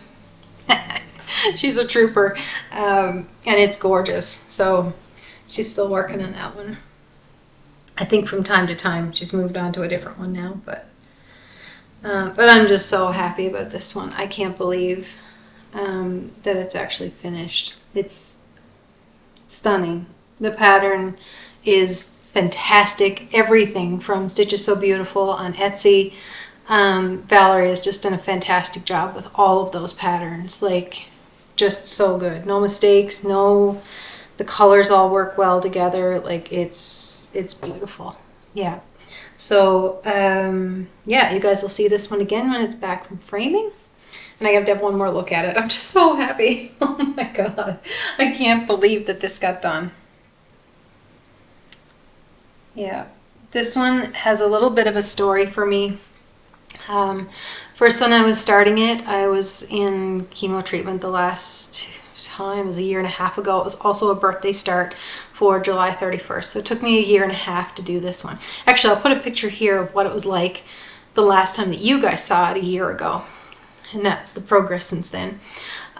She's a trooper, and it's gorgeous. So she's still working on that one. I think from time to time she's moved on to a different one now, but I'm just so happy about this one. I can't believe that it's actually finished. It's stunning. The pattern is fantastic. Everything from Stitches So Beautiful on Etsy. Valerie has just done a fantastic job with all of those patterns. Like, just so good. No mistakes, the colors all work well together. Like, it's beautiful. Yeah. So yeah, you guys will see this one again when it's back from framing. And I have to have one more look at it. I'm just so happy. Oh my God. I can't believe that this got done. Yeah. This one has a little bit of a story for me. First when I was starting it, I was in chemo treatment the last time. It was a year and a half ago. It was also a birthday start for July 31st. So it took me a year and a half to do this one. Actually, I'll put a picture here of what it was like the last time that you guys saw it a year ago. And that's the progress since then.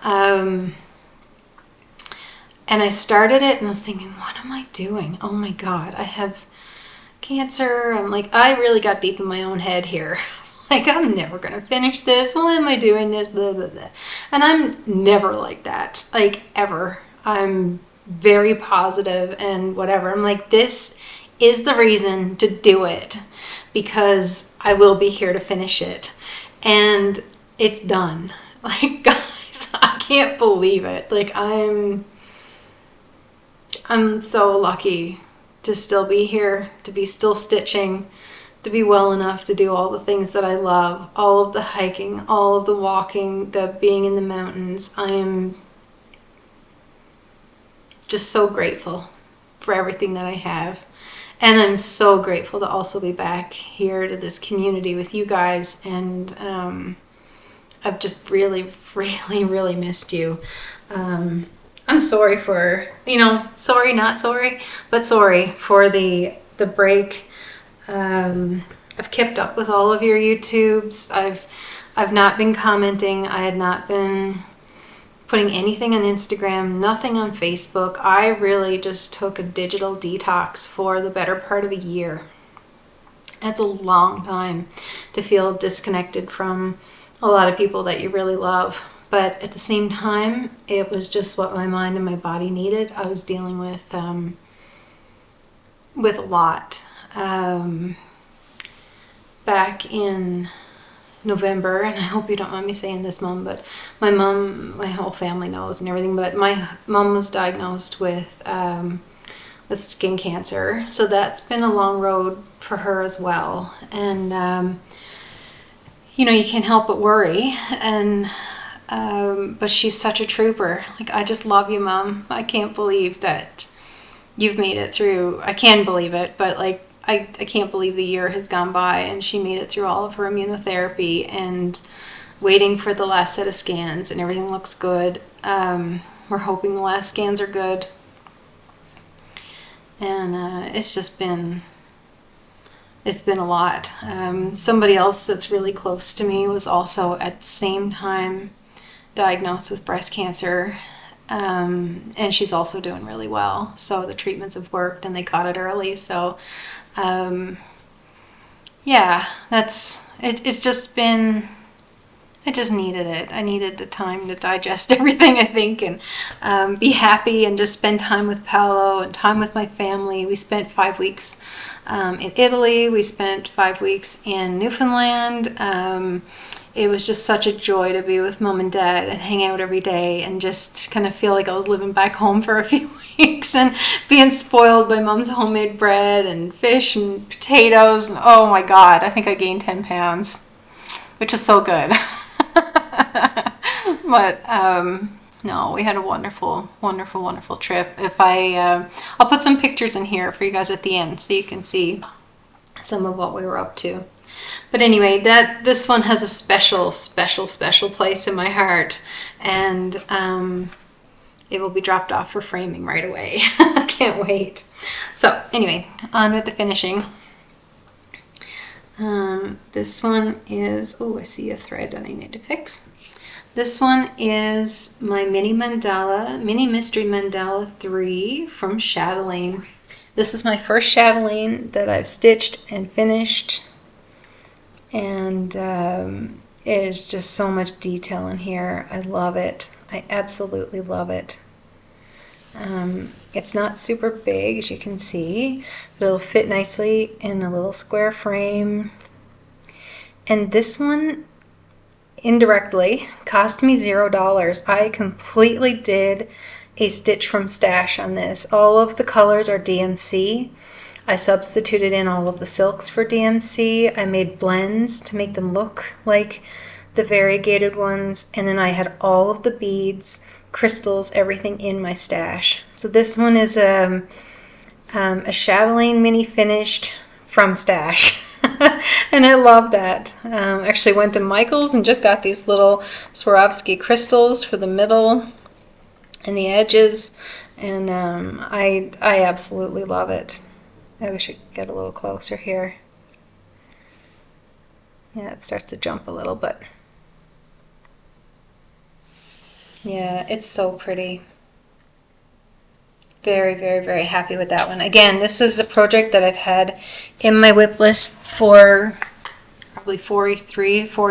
And I started it and I was thinking, what am I doing? Oh my God, I have cancer. I'm like, I really got deep in my own head here. Like, I'm never going to finish this. Why am I doing this? Blah, blah, blah. And I'm never like that, like ever. I'm very positive and whatever. I'm like, this is the reason to do it because I will be here to finish it. And it's done. Like, guys, I can't believe it. Like, I'm so lucky to still be here, to be still stitching, to be well enough to do all the things that I love, all of the hiking, all of the walking, the being in the mountains. I am just so grateful for everything that I have. And I'm so grateful to also be back here to this community with you guys. And I've just really, really, really missed you. I'm sorry for, sorry, not sorry, but sorry for the break. I've kept up with all of your YouTubes. I've not been commenting. I had not been putting anything on Instagram, nothing on Facebook. I really just took a digital detox for the better part of a year. That's a long time to feel disconnected from a lot of people that you really love. But at the same time, it was just what my mind and my body needed. I was dealing with a lot. Back in November, and I hope you don't mind me saying this, Mom, but my mom, my whole family knows and everything, but my mom was diagnosed with skin cancer. So that's been a long road for her as well. And, you can't help but worry. And but she's such a trooper. Like, I just love you, Mom. I can't believe that you've made it through. I can believe it, but like, I can't believe the year has gone by and she made it through all of her immunotherapy and waiting for the last set of scans, and everything looks good. We're hoping the last scans are good. And it's been a lot. Somebody else that's really close to me was also at the same time diagnosed with breast cancer, and she's also doing really well. So the treatments have worked and they caught it early. So yeah, it's just been, I just needed it. I needed the time to digest everything, I think, and be happy and just spend time with Paolo and time with my family. We spent 5 weeks in Italy. We spent 5 weeks in Newfoundland. It was just such a joy to be with Mom and Dad and hang out every day and just kind of feel like I was living back home for a few weeks and being spoiled by Mom's homemade bread and fish and potatoes. And oh my God, I think I gained 10 pounds, which was so good. But no, we had a wonderful, wonderful, wonderful trip. I'll put some pictures in here for you guys at the end so you can see some of what we were up to. But anyway, this one has a special, special, special place in my heart, and it will be dropped off for framing right away. I can't wait. So anyway, on with the finishing. This one is, oh, I see a thread that I need to fix. This one is my mini mystery mandala 3 from Chatelaine. This is my first chatelaine that I've stitched and finished. And it is just so much detail in here. I love it. I absolutely love it. It's not super big, as you can see, but it'll fit nicely in a little square frame. And this one, indirectly, cost me $0. I completely did a stitch from stash on this. All of the colors are DMC. I substituted in all of the silks for DMC. I made blends to make them look like the variegated ones, and then I had all of the beads, crystals, everything in my stash. So this one is a chatelaine mini finished from stash. And I love that. Actually went to Michael's and just got these little Swarovski crystals for the middle and the edges, and I absolutely love it. I wish I could get a little closer here. Yeah, it starts to jump a little, but yeah, it's so pretty. Very, very, very happy with that one. Again, this is a project that I've had in my WIP list for probably 4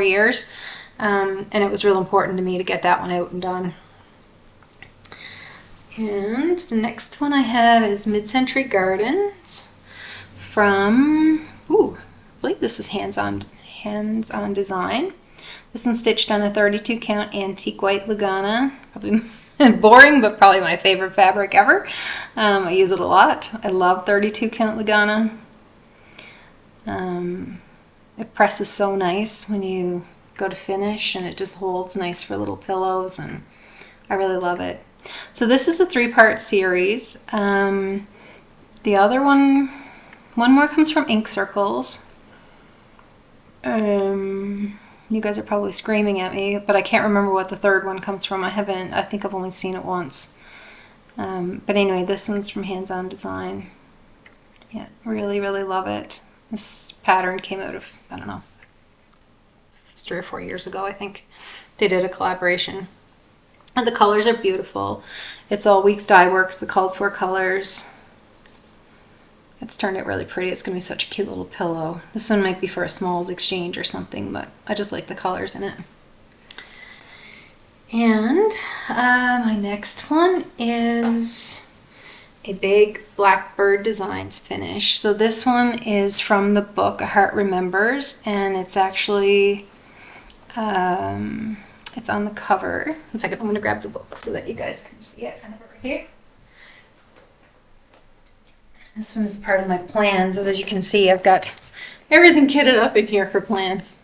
years, and it was real important to me to get that one out and done. And the next one I have is Mid-Century Gardens from, I believe this is Hands-On Design. This one's stitched on a 32 count antique white Lugana. Probably boring, but probably my favorite fabric ever. I use it a lot. I love 32 count Lugana. It presses so nice when you go to finish, and it just holds nice for little pillows, and I really love it. So this is a 3-part series. The other one more comes from Ink Circles. You guys are probably screaming at me, but I can't remember what the third one comes from. I think I've only seen it once. But anyway, this one's from Hands-On Design. Yeah, really, really love it. This pattern came out of, I don't know, 3 or 4 years ago, I think. They did a collaboration. And the colors are beautiful. It's all Weeks Dye Works, the called for colors. It's turned out really pretty. It's going to be such a cute little pillow. This one might be for a smalls exchange or something, but I just like the colors in it. And my next one is a big Blackbird Designs finish. So this one is from the book A Heart Remembers, and it's actually it's on the cover. 1 second, I'm going to grab the book so that you guys can see it. I have it right here. This one is part of my plans. As you can see, I've got everything kitted up in here for plans.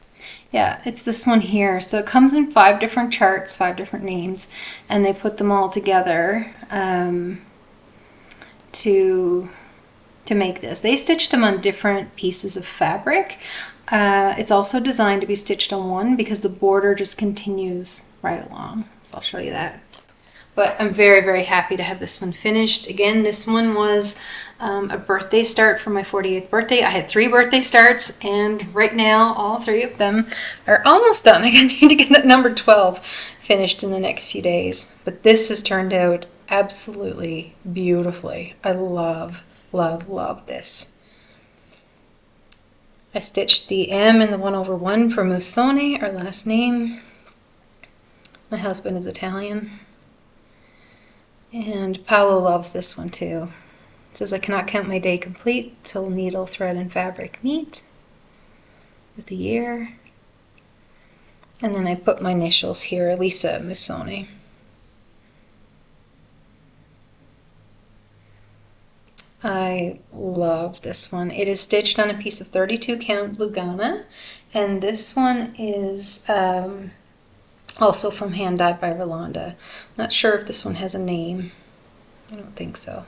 Yeah, it's this one here. So it comes in 5 different charts, 5 different names, and they put them all together to make this. They stitched them on different pieces of fabric. It's also designed to be stitched on one because the border just continues right along. So I'll show you that. But I'm very, very happy to have this one finished. Again, this one was a birthday start for my 48th birthday. I had 3 birthday starts, and right now all 3 of them are almost done. I need to get that number 12 finished in the next few days. But this has turned out absolutely beautifully. I love, love, love this. I stitched the M and the 1/1 for Musone, our last name. My husband is Italian. And Paolo loves this one too. It says, I cannot count my day complete till needle, thread, and fabric meet with the year. And then I put my initials here, Lisa Musone. I love this one. It is stitched on a piece of 32 count Lugana, and this one is also from Hand Dyed by Rolanda. I'm not sure if this one has a name. I don't think so.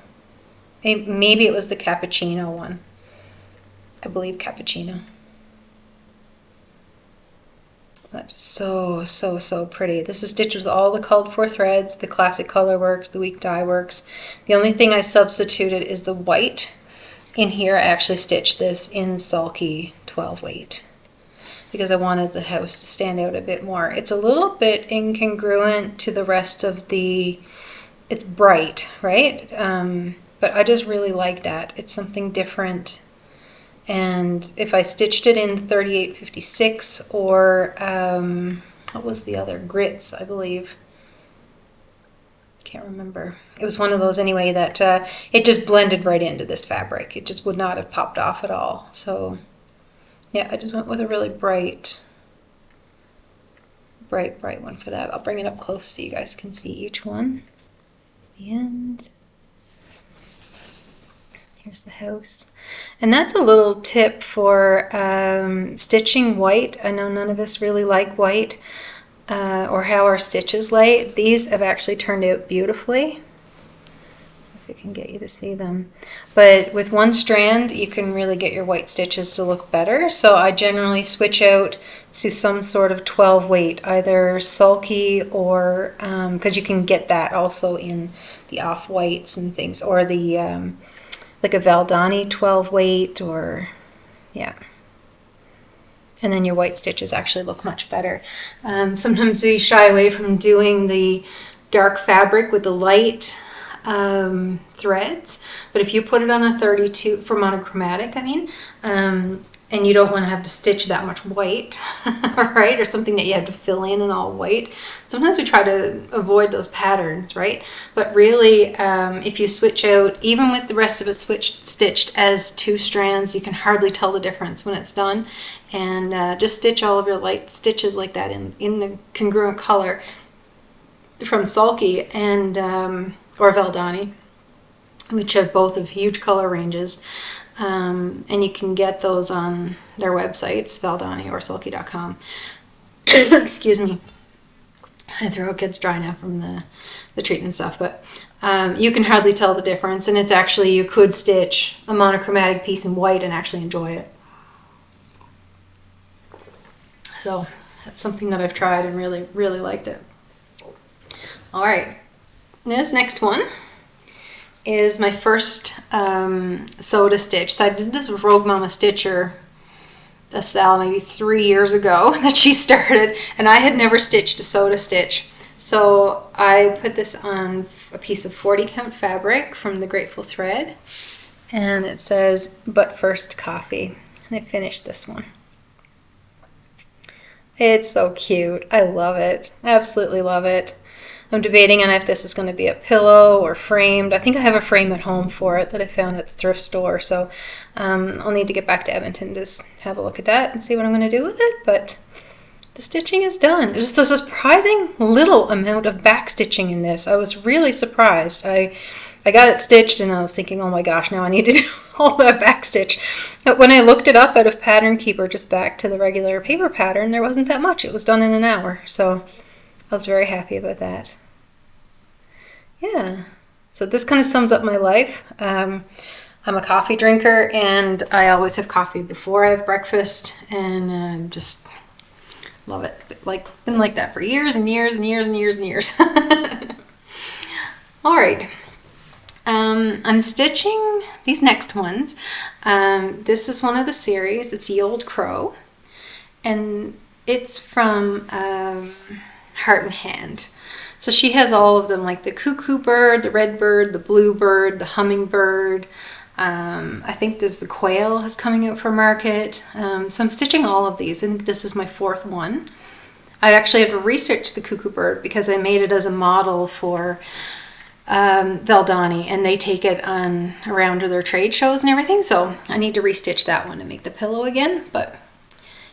Maybe it was the cappuccino one. I believe cappuccino. That's so, so, so pretty. This is stitched with all the called for threads, the classic color works, the weak dye works. The only thing I substituted is the white. In here I actually stitched this in sulky 12 weight because I wanted the house to stand out a bit more. It's a little bit incongruent to the rest of the, it's bright, right? But I just really like that. It's something different. And if I stitched it in 3856 or what was the other, grits, I believe. Can't remember. It was one of those anyway that it just blended right into this fabric. It just would not have popped off at all. So yeah, I just went with a really bright one for that. I'll bring it up close so you guys can see each one. The end. Here's the house. And that's a little tip for stitching white. I know none of us really like white or how our stitches lay. These have actually turned out beautifully. If I can get you to see them. But with one strand, you can really get your white stitches to look better. So I generally switch out to some sort of 12 weight, either sulky or, because you can get that also in the off-whites and things, or the, like a Valdani 12 weight, or, yeah. And then your white stitches actually look much better. Sometimes we shy away from doing the dark fabric with the light threads, but if you put it on a 32 for monochromatic, I mean, and you don't want to have to stitch that much white, right, or something that you have to fill in all white, sometimes we try to avoid those patterns, right? But really, if you switch out, even with the rest of it stitched as 2 strands, you can hardly tell the difference when it's done. And just stitch all of your light stitches like that in the congruent color from sulky and or Valdani, which have both of huge color ranges, and you can get those on their websites, Valdani or sulky.com. Excuse me, my throat gets dry now from the treatment stuff, but you can hardly tell the difference, and it's actually, you could stitch a monochromatic piece in white and actually enjoy it. So that's something that I've tried and really, really liked it. All right. This next one is my first soda stitch. So I did this with Rogue Mama Stitcher, a Sal, maybe 3 years ago that she started, and I had never stitched a soda stitch. So I put this on a piece of 40 count fabric from the Grateful Thread, and it says, "But first coffee." And I finished this one. It's so cute. I love it. I absolutely love it. I'm debating on if this is going to be a pillow or framed. I think I have a frame at home for it that I found at the thrift store, so I'll need to get back to Edmonton to just have a look at that and see what I'm going to do with it, but the stitching is done. There's just a surprising little amount of back stitching in this. I was really surprised. I got it stitched and I was thinking, oh my gosh, now I need to do all that back stitch. But when I looked it up out of Pattern Keeper, just back to the regular paper pattern, there wasn't that much. It was done in an hour, so I was very happy about that. Yeah, so this kind of sums up my life. I'm a coffee drinker, and I always have coffee before I have breakfast, and just love it. Been like that for years and years and years and years and years. All right. I'm stitching these next ones. This is one of the series. It's Ye Old Crow, and it's from Heart and Hand. So she has all of them, like the cuckoo bird, the red bird, the blue bird, the hummingbird. I think there's the quail is coming out for market. So I'm stitching all of these, and this is my 4th one. I actually have to research the cuckoo bird because I made it as a model for Valdani, and they take it on around to their trade shows and everything. So I need to restitch that one to make the pillow again. But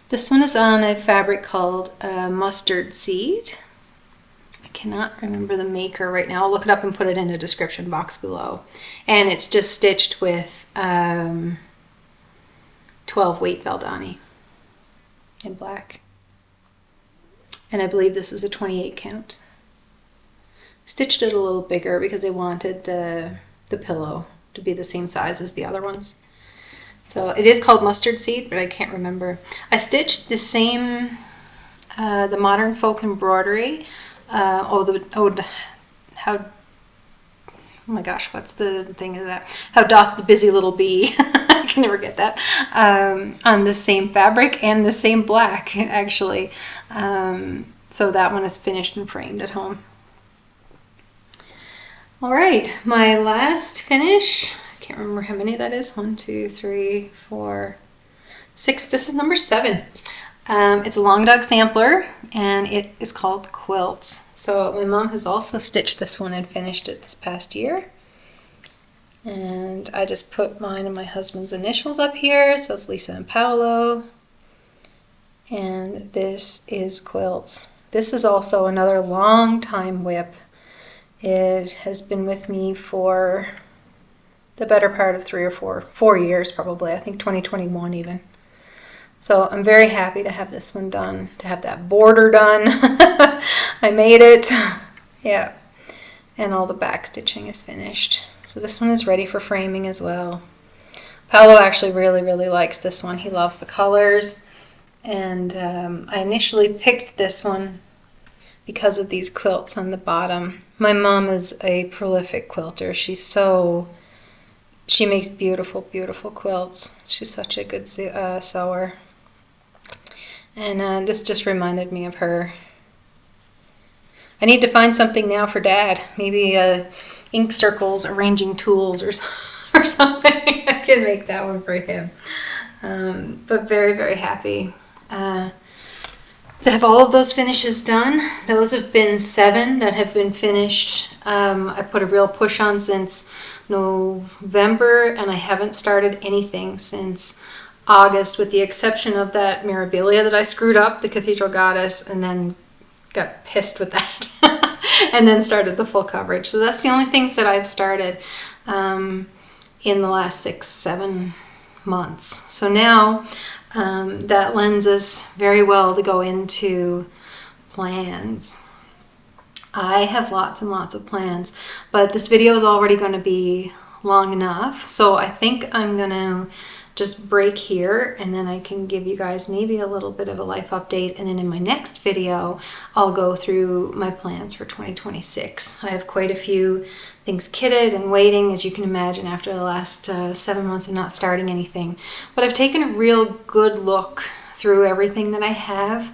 this one is on a fabric called Mustard Seed. Cannot remember the maker right now. I'll look it up and put it in the description box below. And it's just stitched with 12 weight Valdani in black. And I believe this is a 28 count. Stitched it a little bigger because they wanted the pillow to be the same size as the other ones. So it is called Mustard Seed, but I can't remember. I stitched the same, the Modern Folk Embroidery. Oh my gosh, what's the thing of that? How doth the busy little bee? I can never get that. On the same fabric and the same black, actually. So that one is finished and framed at home. All right, my last finish. I can't remember how many that is. 1, 2, 3, 4, 6. This is number 7. It's a Longdog sampler, and it is called Quiltz. So my mom has also stitched this one and finished it this past year. And I just put mine and my husband's initials up here, so it's Lisa and Paolo. And this is Quiltz. This is also another long time WIP. It has been with me for the better part of 3 or 4 years probably. I think 2021 even. So I'm very happy to have this one done, to have that border done. I made it. Yeah. And all the back stitching is finished. So this one is ready for framing as well. Paolo actually really likes this one. He loves the colors. And I initially picked this one because of these quilts on the bottom. My mom is a prolific quilter. She makes beautiful quilts. She's such a good sewer. And this just reminded me of her. I need to find something now for Dad. Maybe ink circles, arranging tools, or something. I can make that one for him. But very happy to have all of those finishes done. Those have been 7 that have been finished. I put a real push on since November, and I haven't started anything since August, with the exception of that Mirabilia that I screwed up, the Cathedral Goddess, and then got pissed with that and then started the full coverage. So that's the only things that I've started in the last 6-7 months. So now that lends us very well to go into plans. I have lots and lots of plans, but this video is already going to be long enough, so I think I'm going to just break here, and then I can give you guys maybe a little bit of a life update, and then in my next video I'll go through my plans for 2026. I have quite a few things kitted and waiting, as you can imagine, after the last 7 months of not starting anything. But I've taken a real good look through everything that I have.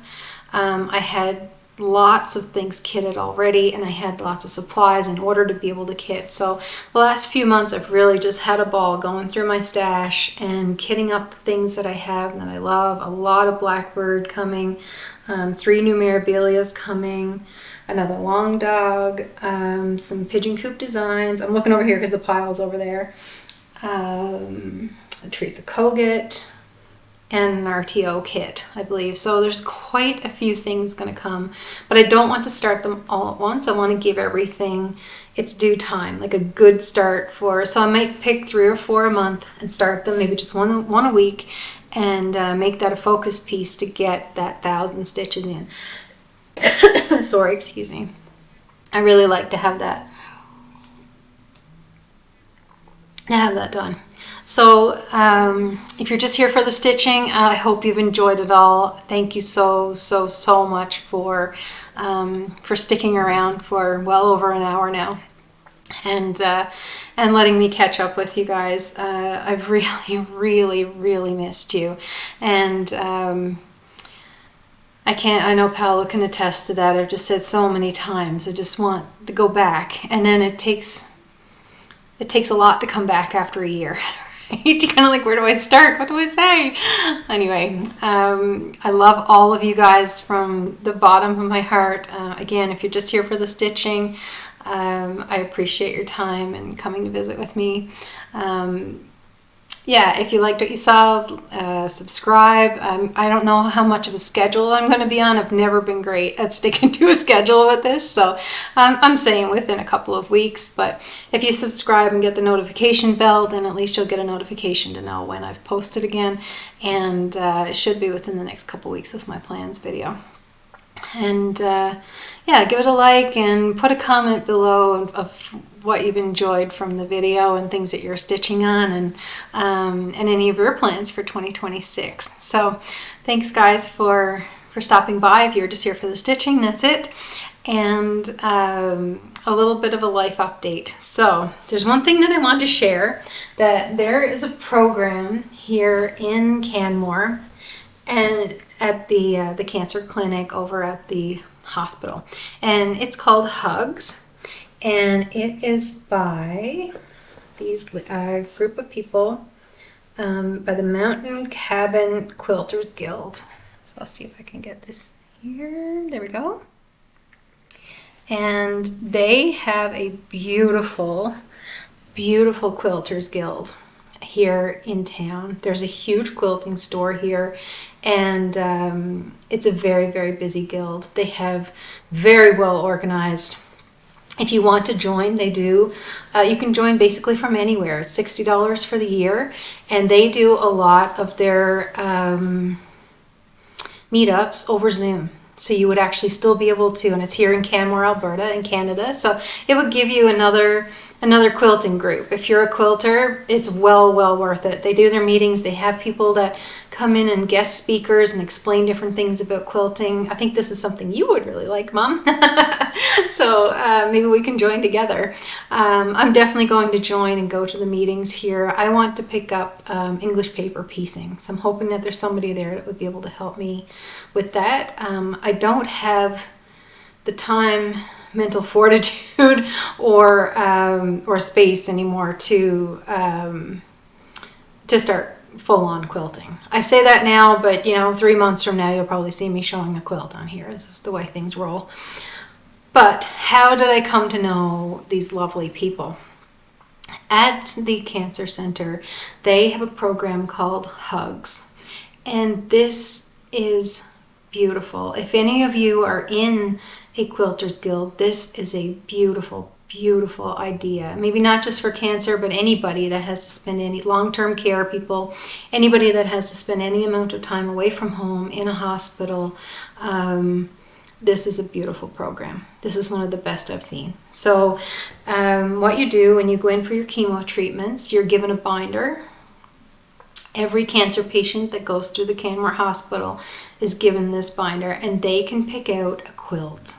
I had lots of things kitted already, and I had lots of supplies in order to be able to kit. So the last few months I've really just had a ball going through my stash and kitting up the things that I have and that I love. A lot of Blackbird coming, 3 new Mirabilias coming, another long dog, some pigeon coop designs. I'm looking over here because the pile's over there. A Teresa Kogut, and an RTO kit, I believe. So there's quite a few things going to come, but I don't want to start them all at once. I want to give everything its due time, like a good start for, so I might pick 3 or 4 a month and start them, maybe just one a week, and make that a focus piece to get that 1,000 stitches in. Sorry, excuse me. I really like to have that done. So if you're just here for the stitching, I hope you've enjoyed it all. Thank you so much for sticking around for well over an hour now, and letting me catch up with you guys. I've really missed you, and I know Paolo can attest to that. I've just said so many times, I just want to go back, and then it takes a lot to come back after a year. You're kind of like, where do I start? What do I say? Anyway, I love all of you guys from the bottom of my heart. Again, if you're just here for the stitching, I appreciate your time and coming to visit with me. Yeah, if you liked what you saw, subscribe. I don't know how much of a schedule I'm going to be on. I've never been great at sticking to a schedule with this, so I'm saying within a couple of weeks. But if you subscribe and get the notification bell, then at least you'll get a notification to know when I've posted again. And it should be within the next couple weeks of my plans video. And yeah, give it a like and put a comment below of what you've enjoyed from the video and things that you're stitching on, and any of your plans for 2026. So thanks guys for stopping by. If you're just here for the stitching, that's it. And a little bit of a life update. So there's one thing that I want to share, that there is a program here in Canmore and at the cancer clinic over at the hospital, and it's called Hugs, and it is by these group of people by the Mountain Cabin Quilters Guild. So I'll see if I can get this here. There we go. And they have a beautiful Quilters Guild here in town. There's a huge quilting store here, and it's a very busy guild. They have very well organized If you want to join, they do. You can join basically from anywhere. It's $60 for the year, and they do a lot of their meetups over Zoom. So you would actually still be able to, and it's here in Canmore, Alberta in Canada. So it would give you another quilting group. If you're a quilter, it's well worth it. They do their meetings. They have people that come in and guest speakers and explain different things about quilting. I think this is something you would really like, Mom. So maybe we can join together. I'm definitely going to join and go to the meetings here. I want to pick up English paper piecing. So I'm hoping that there's somebody there that would be able to help me with that. I don't have the time, mental fortitude, or space anymore to start full-on quilting. I say that now, but 3 months from now you'll probably see me showing a quilt on here. This is the way things roll. But how did I come to know these lovely people? At the Cancer Center, they have a program called Hugs, and this is beautiful. If any of you are in a Quilters Guild, this is a beautiful idea. Maybe not just for cancer, but anybody that has to spend any long-term care people, anybody that has to spend any amount of time away from home in a hospital. This is a beautiful program. This is one of the best I've seen. So what you do when you go in for your chemo treatments, you're given a binder. Every cancer patient that goes through the Canmore Hospital is given this binder, and they can pick out a quilt.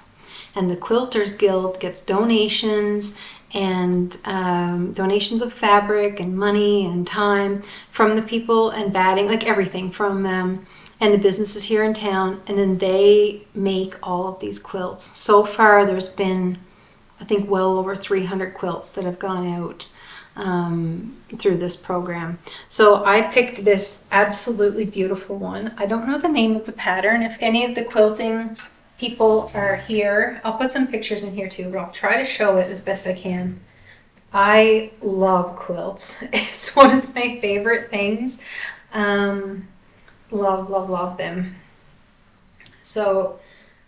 And the Quilters Guild gets donations and donations of fabric and money and time from the people and batting, like everything from and the businesses here in town, and then they make all of these quilts. So far there's been, I think, well over 300 quilts that have gone out through this program. So I picked this absolutely beautiful one. I don't know the name of the pattern. If any of the quilting people are here, I'll put some pictures in here too, but I'll try to show it as best I can. I love quilts. It's one of my favorite things. Love them. So,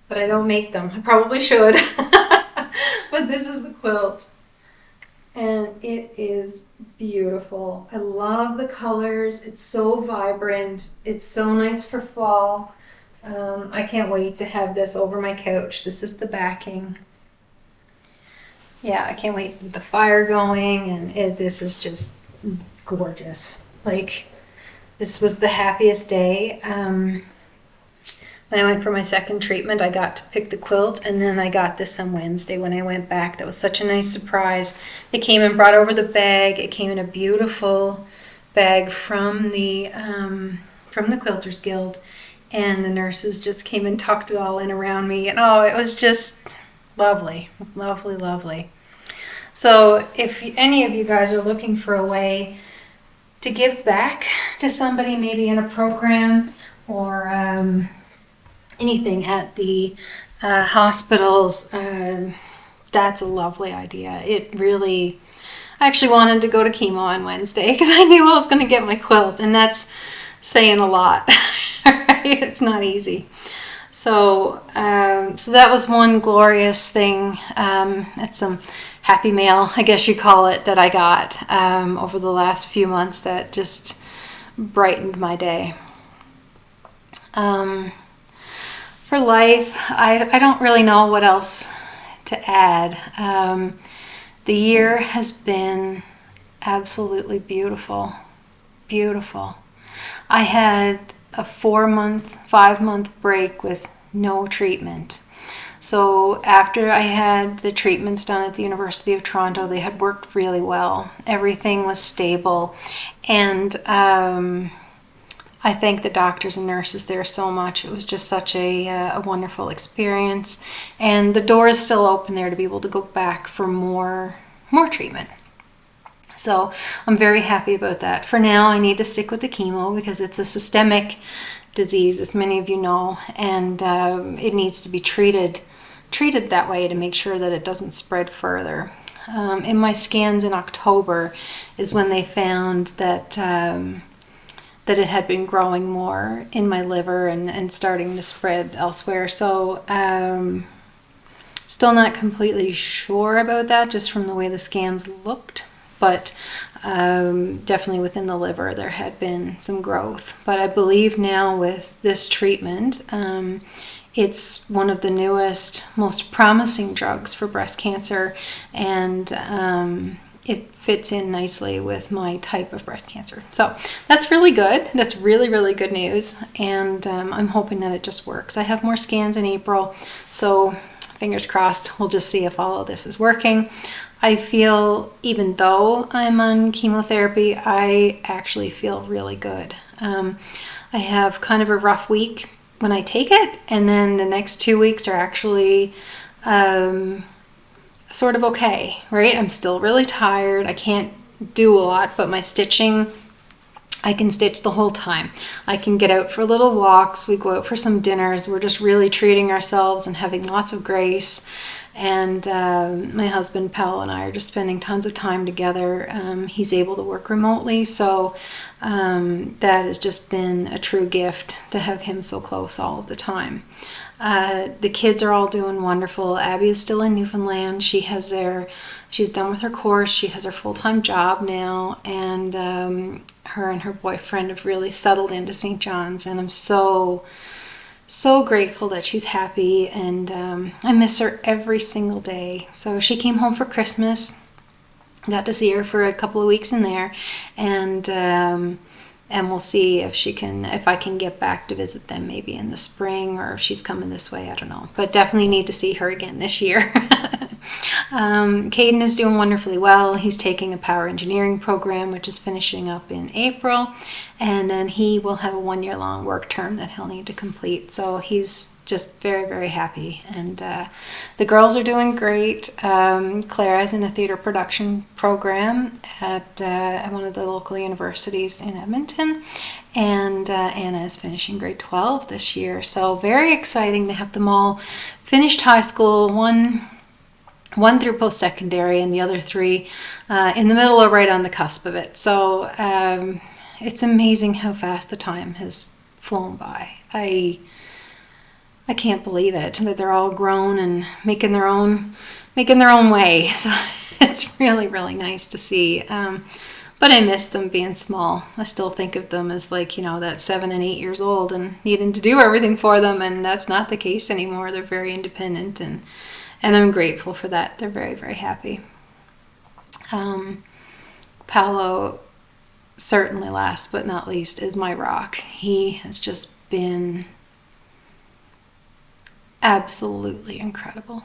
but I don't make them. I probably should. But this is the quilt, and it is beautiful. I love the colors. It's so vibrant. It's so nice for fall. I can't wait to have this over my couch. This is the backing. Yeah, I can't wait with the fire going, and this is just gorgeous. Like, this was the happiest day. When I went for my second treatment, I got to pick the quilt, and then I got this on Wednesday when I went back. That was such a nice surprise. They came and brought over the bag. It came in a beautiful bag from the Quilters Guild, and the nurses just came and tucked it all in around me, and oh, it was just lovely. So if any of you guys are looking for a way to give back to somebody, maybe in a program or anything at the hospitals, that's a lovely idea. It really, I actually wanted to go to chemo on Wednesday because I knew I was going to get my quilt, and that's saying a lot. Right? It's not easy. So so that was one glorious thing. It's some happy mail, I guess you call it, that I got over the last few months that just brightened my day. For life, I don't really know what else to add. The year has been absolutely beautiful. I had a 5-month break with no treatment. So after I had the treatments done at the University of Toronto, they had worked really well. Everything was stable, and I thank the doctors and nurses there so much. It was just such a wonderful experience, and the door is still open there to be able to go back for more treatment. So I'm very happy about that. For now, I need to stick with the chemo because it's a systemic disease, as many of you know, and it needs to be treated that way to make sure that it doesn't spread further. In my scans in October is when they found that that it had been growing more in my liver and starting to spread elsewhere. So Still not completely sure about that, just from the way the scans looked, but definitely within the liver there had been some growth. But I believe now with this treatment, it's one of the newest, most promising drugs for breast cancer, and it fits in nicely with my type of breast cancer. So that's really good. That's really, really good news, and I'm hoping that it just works. I have more scans in April, so fingers crossed, we'll just see if all of this is working. I feel, even though I'm on chemotherapy, I actually feel really good. I have kind of a rough week when I take it, and then the next 2 weeks are actually sort of okay, right? I'm still really tired. I can't do a lot, but my stitching, I can stitch the whole time. I can get out for little walks. We go out for some dinners. We're just really treating ourselves and having lots of grace. And my husband, Pal, and I are just spending tons of time together. He's able to work remotely, so that has just been a true gift to have him so close all of the time. The kids are all doing wonderful. Abby is still in Newfoundland. She's done with her course. She has her full-time job now, and her and her boyfriend have really settled into St. John's, and I'm so grateful that she's happy, and I miss her every single day. So she came home for Christmas. Got to see her for a couple of weeks in there, and we'll see if I can get back to visit them maybe in the spring, or if she's coming this way, I don't know. But definitely need to see her again this year. Caden is doing wonderfully well. He's taking a power engineering program, which is finishing up in April, and then he will have a 1-year-long work term that he'll need to complete. So he's just very, very happy, and the girls are doing great. Clara's in a theater production program at one of the local universities in Edmonton, and Anna is finishing grade 12 this year. So very exciting to have them all finished high school, one through post-secondary, and the other 3 in the middle or right on the cusp of it. So it's amazing how fast the time has flown by. I can't believe it that they're all grown and making their own way. So it's really, really nice to see. But I miss them being small. I still think of them as like, that 7 and 8 years old and needing to do everything for them, and that's not the case anymore. They're very independent, and I'm grateful for that. They're very, very happy. Paolo, certainly last but not least, is my rock. He has just been absolutely incredible.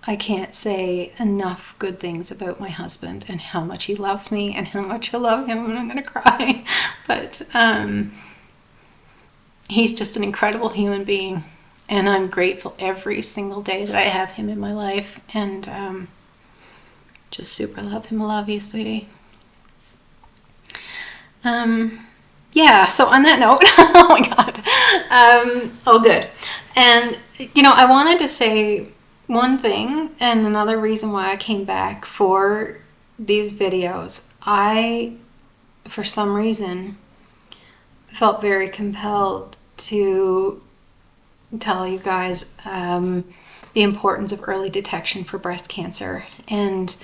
I can't say enough good things about my husband and how much he loves me and how much I love him, and I'm going to cry. But he's just an incredible human being. And I'm grateful every single day that I have him in my life, and just super love him. I love you, sweetie. Yeah, so on that note, oh my God. Oh, good. And, I wanted to say one thing, and another reason why I came back for these videos. I, for some reason, felt very compelled to tell you guys the importance of early detection for breast cancer. And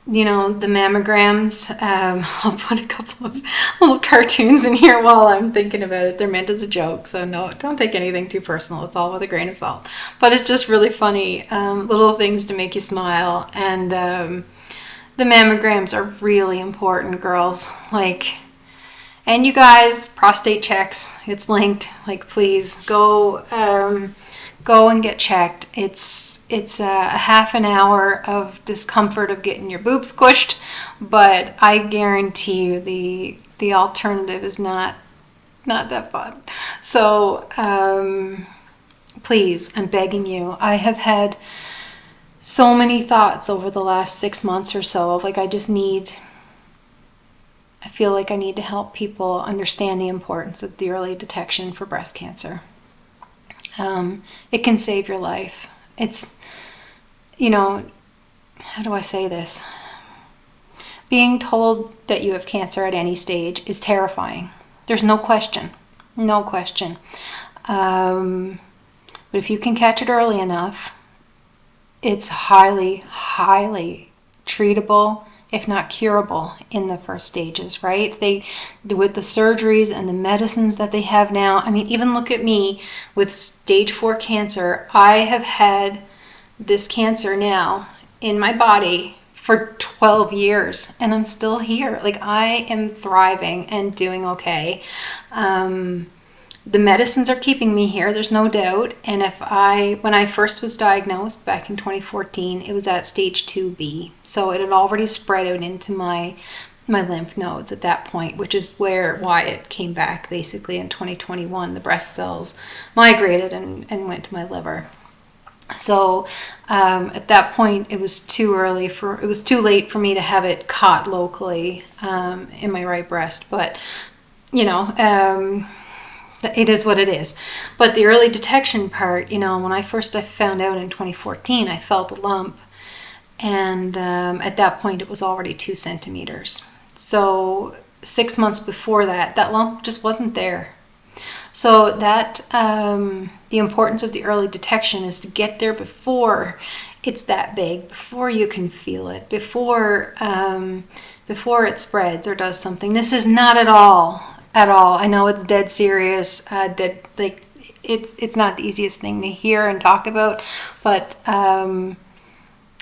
the mammograms, I'll put a couple of little cartoons in here while I'm thinking about it. They're meant as a joke, so no, don't take anything too personal. It's all with a grain of salt. But it's just really funny, little things to make you smile. And the mammograms are really important, girls. And you guys, prostate checks, it's linked. Please go and get checked. It's a half an hour of discomfort of getting your boobs squished, but I guarantee you the alternative is not that fun. So please, I'm begging you. I have had so many thoughts over the last 6 months or so of I feel like I need to help people understand the importance of the early detection for breast cancer. It can save your life. It's, how do I say this? Being told that you have cancer at any stage is terrifying. There's no question. No question. But if you can catch it early enough, it's highly, highly treatable, if not curable, in the first stages, right? They, with the surgeries and the medicines that they have now, I mean, even look at me with stage 4 cancer. I have had this cancer now in my body for 12 years and I'm still here. Like, I am thriving and doing okay. The medicines are keeping me here, there's no doubt. And when I first was diagnosed back in 2014, it was at stage 2B. So it had already spread out into my lymph nodes at that point, which is why it came back basically in 2021. The breast cells migrated and went to my liver. So at that point, it was too late for me to have it caught locally in my right breast. But it is what it is. But the early detection part, when I found out in 2014, I felt a lump, and at that point it was already 2 centimeters. So 6 months before that lump just wasn't there. So that the importance of the early detection is to get there before it's that big, before you can feel it, before it spreads or does something. This is not at all. I know it's dead serious. It's not the easiest thing to hear and talk about, but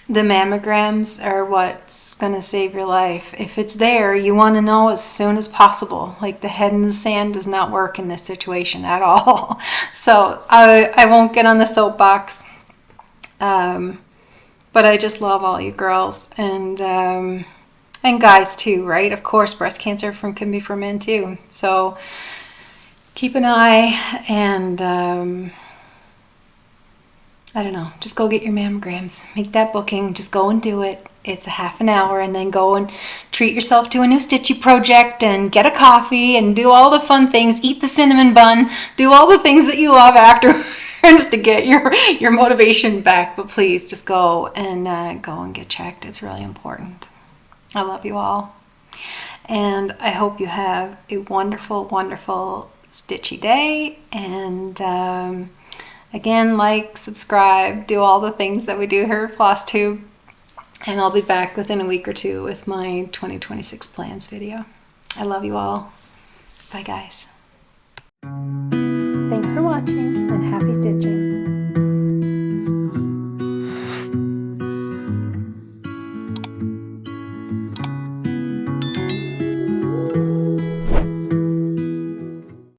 the mammograms are what's going to save your life. If it's there, you want to know as soon as possible. Like, the head in the sand does not work in this situation at all. So I won't get on the soapbox, but I just love all you girls and guys too, right? Of course, breast cancer can be for men too. So keep an eye, and I don't know, just go get your mammograms. Make that booking. Just go and do it. It's a half an hour, and then go and treat yourself to a new stitchy project and get a coffee and do all the fun things. Eat the cinnamon bun. Do all the things that you love afterwards to get your motivation back. But please just go and get checked. It's really important. I love you all, and I hope you have a wonderful, wonderful stitchy day. And again, like, subscribe, do all the things that we do here at Flosstube, and I'll be back within a week or two with my 2026 plans video. I love you all. Bye, guys. Thanks for watching, and happy stitching.